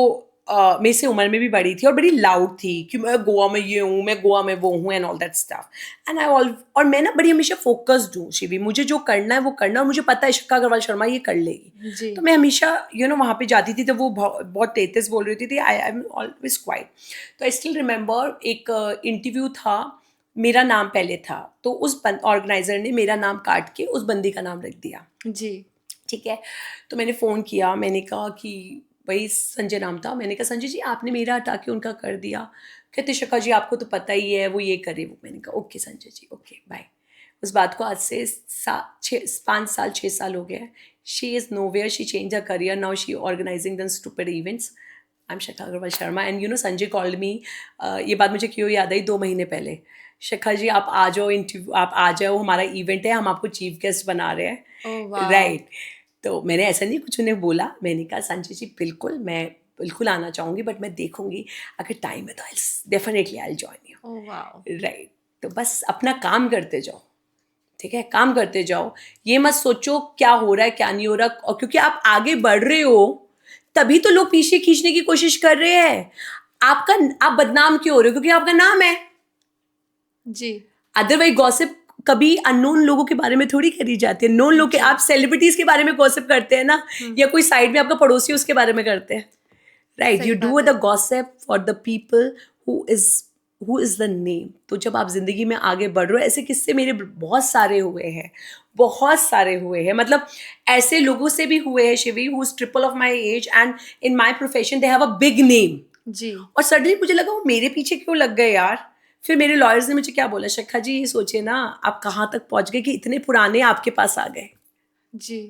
मेरे से उम्र में भी बड़ी थी और बड़ी लाउड थी कि मैं गोवा में ये हूँ, मैं गोवा में वो हूँ, and all that stuff. And I all, और मैं ना बड़ी हमेशा फोकस्ड हूँ शिवी, मुझे जो करना है वो करना, और मुझे पता है शिखा अग्रवाल शर्मा ये कर लेगी। जी। तो मैं हमेशा वहाँ पे जाती थी, तो वो बहुत तेज बोल रही थी, आई एम ऑलवेज क्वाइट। तो आई स्टिल रिमेंबर एक इंटरव्यू था, मेरा नाम पहले था, तो उस ऑर्गेनाइजर ने मेरा नाम काट के उस बंदी का नाम रख दिया, जी। ठीक है। तो मैंने फ़ोन किया, मैंने कहा कि भाई, संजय नाम था, मैंने कहा संजय जी आपने मेरा हटा के उनका कर दिया। कहते शिखा जी आपको तो पता ही है वो ये करे वो। मैंने कहा okay Sanjay ji, okay bye. उस बात को आज से 5 साल 6 साल हो गए। She is nowhere, she change a career, now she organizing the stupid events. I am Shikha Agarwal Sharma, and Sanjay called me, ये बात मुझे क्यों याद आई, 2 महीने पहले, शिखा जी आप आ जाओ, इंटरव्यू आप आ जाओ, हमारा इवेंट है, हम आपको चीफ गेस्ट बना रहे हैं, ओह वाओ। राइट। तो मैंने ऐसा नहीं कुछ उन्हें बोला, मैंने कहा संजय जी बिल्कुल, मैं बिल्कुल आना चाहूँगी, बट मैं देखूंगी अगर टाइम है तो I definitely I join you, oh wow. Right. तो बस अपना काम करते जाओ, ठीक है, काम करते जाओ, ये मत सोचो क्या हो रहा है क्या नहीं हो रहा, और क्योंकि आप आगे बढ़ रहे हो तभी तो लोग पीछे खींचने की कोशिश कर रहे हैं। आप बदनाम क्यों हो रहे हो? क्योंकि आपका नाम है। जी। अदरवाइज गॉसिप कभी अननोन लोगों के बारे में थोड़ी करी जाती है, नोन लोग के, जी। आप सेलिब्रिटीज के बारे में गॉसिप करते हैं ना, या कोई साइड में आपका पड़ोसी उसके बारे में करते हैं, राइट। सही यू डू बात द है। Gossip for the people who is the name. तो जब आप जिंदगी में आगे बढ़ रहे हो, ऐसे किस्से मेरे बहुत सारे हुए हैं, बहुत सारे हुए हैं, मतलब ऐसे लोगों से भी हुए हैं Shivi who is triple of my age, and in my profession they have a big name, जी, और सडनली मुझे लगा वो मेरे पीछे क्यों लग गए यार। फिर मेरे लॉयर्स ने मुझे क्या बोला, शिखा जी ये सोचिए ना आप कहाँ तक पहुंच गए कि इतने पुराने आपके पास आ गए। जी,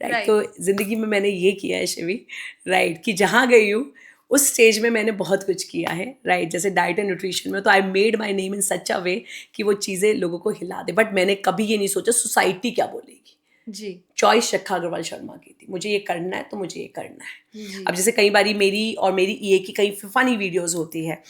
राइट, राइट, तो जिंदगी में मैंने ये किया है शिवी, राइट, कि जहाँ गई हूँ उस स्टेज में मैंने बहुत कुछ किया है, राइट, जैसे डाइट एंड न्यूट्रिशन में तो I made my name in सच अ वे कि वो चीज़ें लोगों को हिला दे, बट मैंने कभी ये नहीं सोचा सोसाइटी क्या बोलेगी। जी, चॉइस शिखा अग्रवाल शर्मा की थी, मुझे ये करना है तो मुझे ये करना है। जी, अब जैसे कई बारी मेरी और मेरी ईए की कई फनी वीडियोस होती है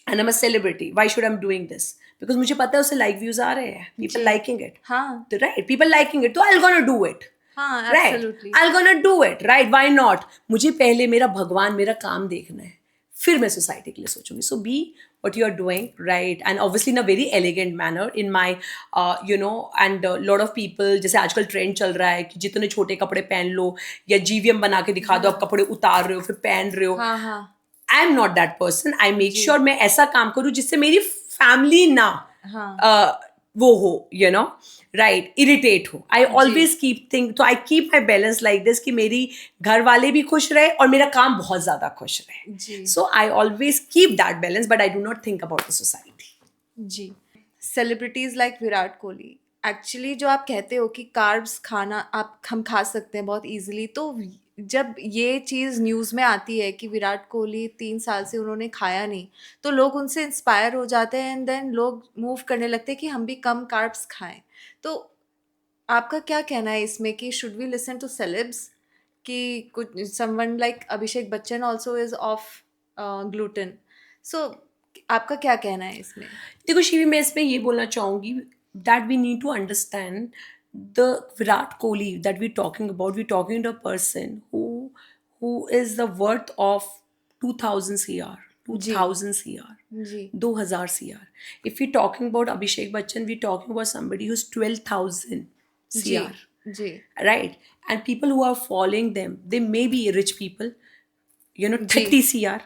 and I am a celebrity, why should I am doing this, because मुझे पता है उससे लाइक व्यूज आ रहे हैं, पीपल जी, लाइकिंग इट, हाँ, तो राइट, पीपल लाइकिंग इट, तो I am gonna do it, हाँ, right, absolutely, I am gonna do it, right, why not. मुझे पहले मेरा भगवान मेरा काम देखना है, फिर मैं सोसाइटी के लिए सोचूंगी। सो B what you are doing, right, and obviously in a very elegant manner in my and lot of people, जैसे आजकल ट्रेंड चल रहा है कि जितने छोटे कपड़े पहन लो या जीवीएम बना के दिखा दो, आप हाँ, कपड़े उतार रहे हो फिर पहन रहे हो। हाँ, हाँ, I am not that person, I make जी, श्योर मैं ऐसा काम करूँ जिससे मेरी फैमिली ना हाँ, वो हो, राइट, इरिटेट हो। आई जी, ऑलवेज कीप थिंक, तो I keep my balance like this कि मेरी घर वाले भी खुश रहे और मेरा काम बहुत ज्यादा खुश रहे। जी, so I always keep that balance, but I do not think about the society. जी। Celebrities like Virat Kohli, actually जो आप कहते हो कि कार्ब्स खाना आप हम खा सकते हैं बहुत इजीली, तो जब ये चीज़ न्यूज़ में आती है कि विराट कोहली 3 साल से उन्होंने खाया नहीं, तो लोग उनसे इंस्पायर हो जाते हैं एंड देन लोग मूव करने लगते हैं कि हम भी कम कार्ब्स खाएं। तो आपका क्या कहना है इसमें कि should we listen to celebs, कि कुछ someone like Abhishek Bachchan also is off gluten, so आपका क्या कहना है इसमें? देखो शिवी, मैं इसमें ये बोलना चाहूंगी that we need to understand the Virat Kohli that we talking about, we talking to a person who is the worth of 2000 CR, जी, 2000 CR, जी, 2000 CR. If we're talking about Abhishek Bachchan, we're talking about somebody who's 12,000 जी, CR, जी, right? And people who are following them, they may be rich people, जी, 30 CR,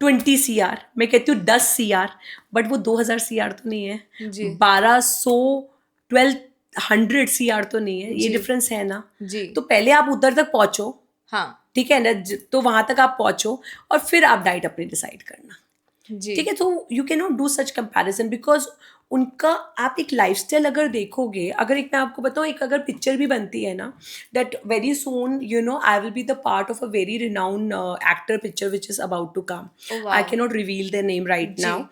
20 CR, मैं कहती हूँ 10 CR, but वो 2000 CR तो नहीं है, जी, 1200, 1200 CR तो नहीं है, ये जी, डिफरेंस है ना। जी, तो पहले आप उधर तक पहुंचो, हाँ, ठीक है ना, तो वहां तक आप पहुंचो और फिर आप डाइट अपनी डिसाइड करना, जी, ठीक है। तो you can not do such comparison because उनका आप एक लाइफस्टाइल अगर देखोगे, अगर एक मैं आपको बताऊँ, एक अगर पिक्चर भी बनती है ना, that very soon I will be the part of a very renowned actor picture which is about to come. Oh I wow, can not reveal the name right जी, नाउ।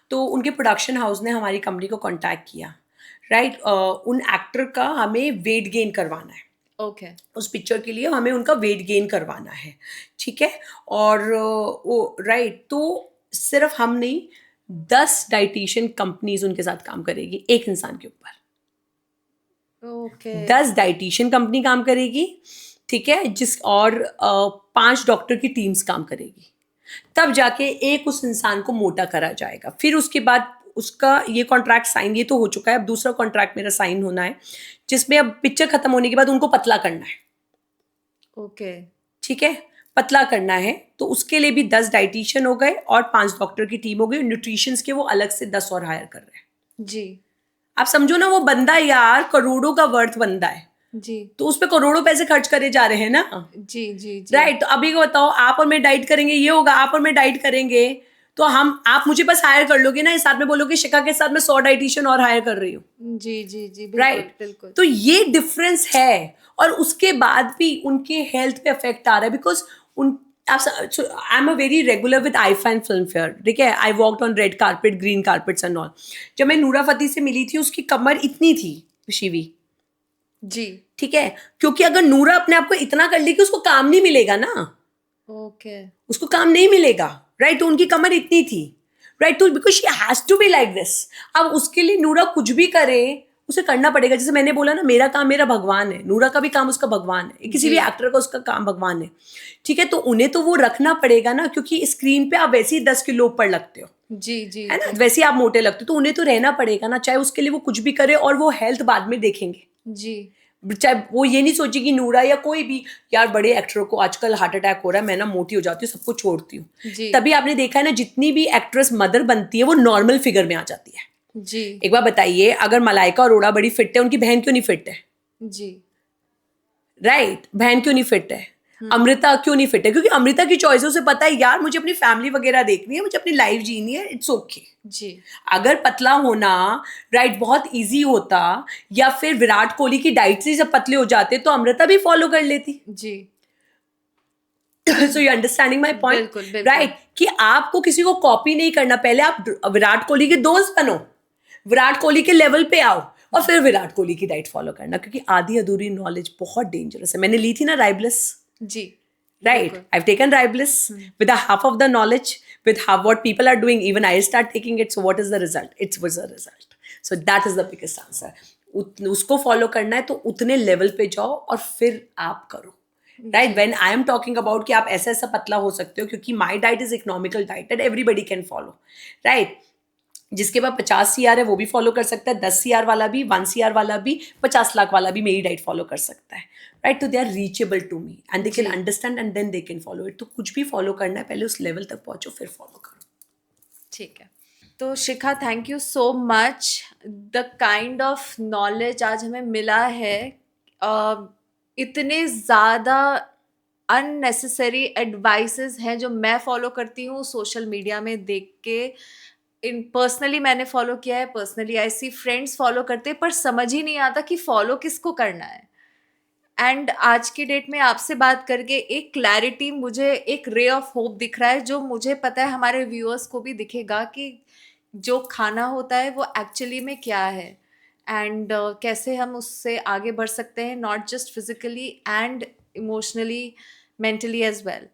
तो उनके प्रोडक्शन हाउस ने हमारी company को contact किया, right, उन actor का हमें वेट गेन करवाना है, ओके, उस पिक्चर के लिए हमें उनका वेट गेन करवाना है, ठीक है। और वो राइट, तो सिर्फ हम नहीं, 10 डाइटिशियन कंपनीज उनके साथ काम करेगी एक इंसान के ऊपर, ओके, 10 डाइटिशियन कंपनी काम करेगी, ठीक है, जिस और 5 डॉक्टर की टीम्स काम करेगी, तब जाके एक उस इंसान को मोटा करा जाएगा। फिर उसके बाद उसका ये कॉन्ट्रैक्ट साइन, ये तो हो चुका है, अब दूसरा कॉन्ट्रैक्ट मेरा साइन होना है, जिसमें अब पिक्चर खत्म होने के बाद उनको पतला करना है, ओके, ठीक है, पतला करना है। तो उसके लिए भी 10 डाइटिशियन हो गए और 5 डॉक्टर की टीम हो गई, न्यूट्रिशंस के वो अलग से 10 और हायर कर रहे हैं। जी, आप समझो ना, वो बंदा यार करोड़ों का वर्थ बंदा है, जी, तो उस पर करोड़ों पैसे खर्च करे जा रहे हैं ना, जी, जी, जी, राइट। तो अभी को बताओ, आप और मैं डाइट करेंगे, ये होगा, आप और मैं डाइट करेंगे तो आप मुझे बस हायर कर लोगे ना, इस साथ में बोलोगे शिखा के साथ मैं 100 डाइटिशियन और हायर कर रही हूँ, जी, जी, जी, बिल्कुल, राइट। बिल्कुल, तो ये डिफरेंस है, और उसके बाद भी उनके हेल्थ पे इफेक्ट आ रहा है बिकॉज उन आई am a very regular with IIFA and film fair, ठीक है, I walked on red carpet, green carpets and all. जब मैं नूरा फतेही से मिली थी, उसकी कमर इतनी थी शिवी, जी, ठीक है, क्योंकि अगर नूरा अपने आप को इतना कर लेगी उसको काम नहीं मिलेगा ना, ओके, उसको काम नहीं मिलेगा, राइट। तो उनकी कमर इतनी थी, राइट, तो because she has to be like this. अब उसके लिए नूरा कुछ भी करे, उसे करना पड़ेगा। जैसे मैंने बोला ना, मेरा काम मेरा भगवान है, नूरा का भी काम उसका भगवान है, किसी जी, भी एक्टर का उसका काम भगवान है, ठीक है। तो उन्हें तो वो रखना पड़ेगा ना, क्योंकि स्क्रीन पे आप वैसे ही 10 किलो ऊपर लगते हो, जी, जी, है ना, जी, वैसे ही आप मोटे लगते हो, तो उन्हें तो रहना पड़ेगा ना, चाहे उसके लिए वो कुछ भी करे, और वो हेल्थ बाद में देखेंगे। जी, चाहे वो ये नहीं सोचेगी नूरा या कोई भी, यार बड़े एक्टरों को आजकल हार्ट अटैक हो रहा है, मैं ना मोटी हो जाती हूँ, सबको छोड़ती हूँ। जी, तभी आपने देखा है ना, जितनी भी एक्ट्रेस मदर बनती है वो नॉर्मल फिगर में आ जाती है। जी, एक बार बताइए, अगर मलाइका अरोड़ा बड़ी फिट है, उनकी बहन क्यों नहीं फिट है, जी, राइट, बहन क्यों नहीं फिट है? अमृता क्यों नहीं फिट है? क्योंकि अमृता की चॉइसों से पता है यार मुझे अपनी फैमिली वगैरह देखनी है, मुझे अपनी लाइफ जीनी है, इट्स ओके। जी। अगर पतला होना राइट बहुत इजी होता, या फिर विराट कोहली की डाइट से जब पतले हो जाते, तो अमृता भी फॉलो कर लेती। जी। So you understanding my point, बिल्कुल, बिल्कुल। राइट? कि आपको किसी को कॉपी नहीं करना, पहले आप विराट कोहली के दोस्त बनो, विराट कोहली के लेवल पे आओ, और फिर विराट कोहली की डाइट फॉलो करना। क्योंकि आधी अधूरी नॉलेज बहुत डेंजरस है। मैंने ली थी ना राइबलिस, जी। right? बिल्कुल। I've taken Riblis with a half of the knowledge, with half what people are doing. Even I start taking it. So what is the result? It was a result. So that is the biggest answer. उसको follow करना है तो उतने level पे जाओ और फिर आप करो, right? When I am talking about कि आप ऐसा ऐसा पतला हो सकते हो, क्योंकि my diet is economical diet that everybody can follow, right? जिसके पास 50 CR है वो भी फॉलो कर सकता है, 10 CR वाला भी, 1 CR वाला भी, 50 लाख वाला भी मेरी डाइट फॉलो कर सकता है, राइट? तो they are reachable to me and they can जी। Understand and then they can follow it. तो कुछ भी फॉलो करना है, पहले उस लेवल तक पहुंचो, फिर फॉलो करो। ठीक है। तो Shikha, thank you so much. The kind of knowledge आज हमें मिला है, इतने ज़्यादा अननेसेसरी एडवाइसेस हैं जो मैं फॉलो करती हूँ सोशल मीडिया में देख के। इन पर्सनली मैंने फॉलो किया है, personally I see friends follow करते हैं, पर समझ ही नहीं आता कि फॉलो किसको करना है। एंड आज की डेट में आपसे बात करके एक क्लैरिटी, मुझे एक रे ऑफ होप दिख रहा है, जो मुझे पता है हमारे व्यूअर्स को भी दिखेगा कि जो खाना होता है वो एक्चुअली में क्या है, एंड कैसे हम उससे आगे बढ़ सकते हैं, not just physically and emotionally, mentally as well.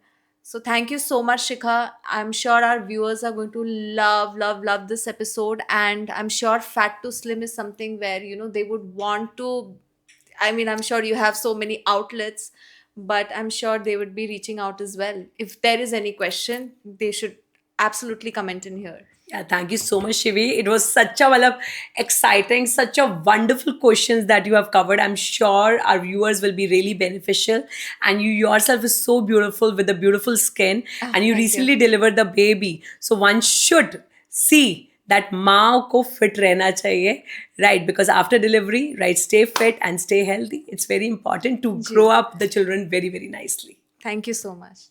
So thank you so much, Shikha. I'm sure our viewers are going to love this episode, and I'm sure Fat to Slim is something where, you know, they would want to. I mean, I'm sure you have so many outlets, but I'm sure they would be reaching out as well. If there is any question, they should absolutely comment in here. Yeah, thank you so much, Shivi. It was such a exciting, such a wonderful questions that you have covered. I'm sure our viewers will be really beneficial. And you yourself is so beautiful with a beautiful skin. Oh, And you thank you. recently delivered the baby. So one should see that माँ को fit रहना चाहिए, right? Because after delivery, right, stay fit and stay healthy. It's very important to ji. grow up the children very, very nicely. Thank you so much.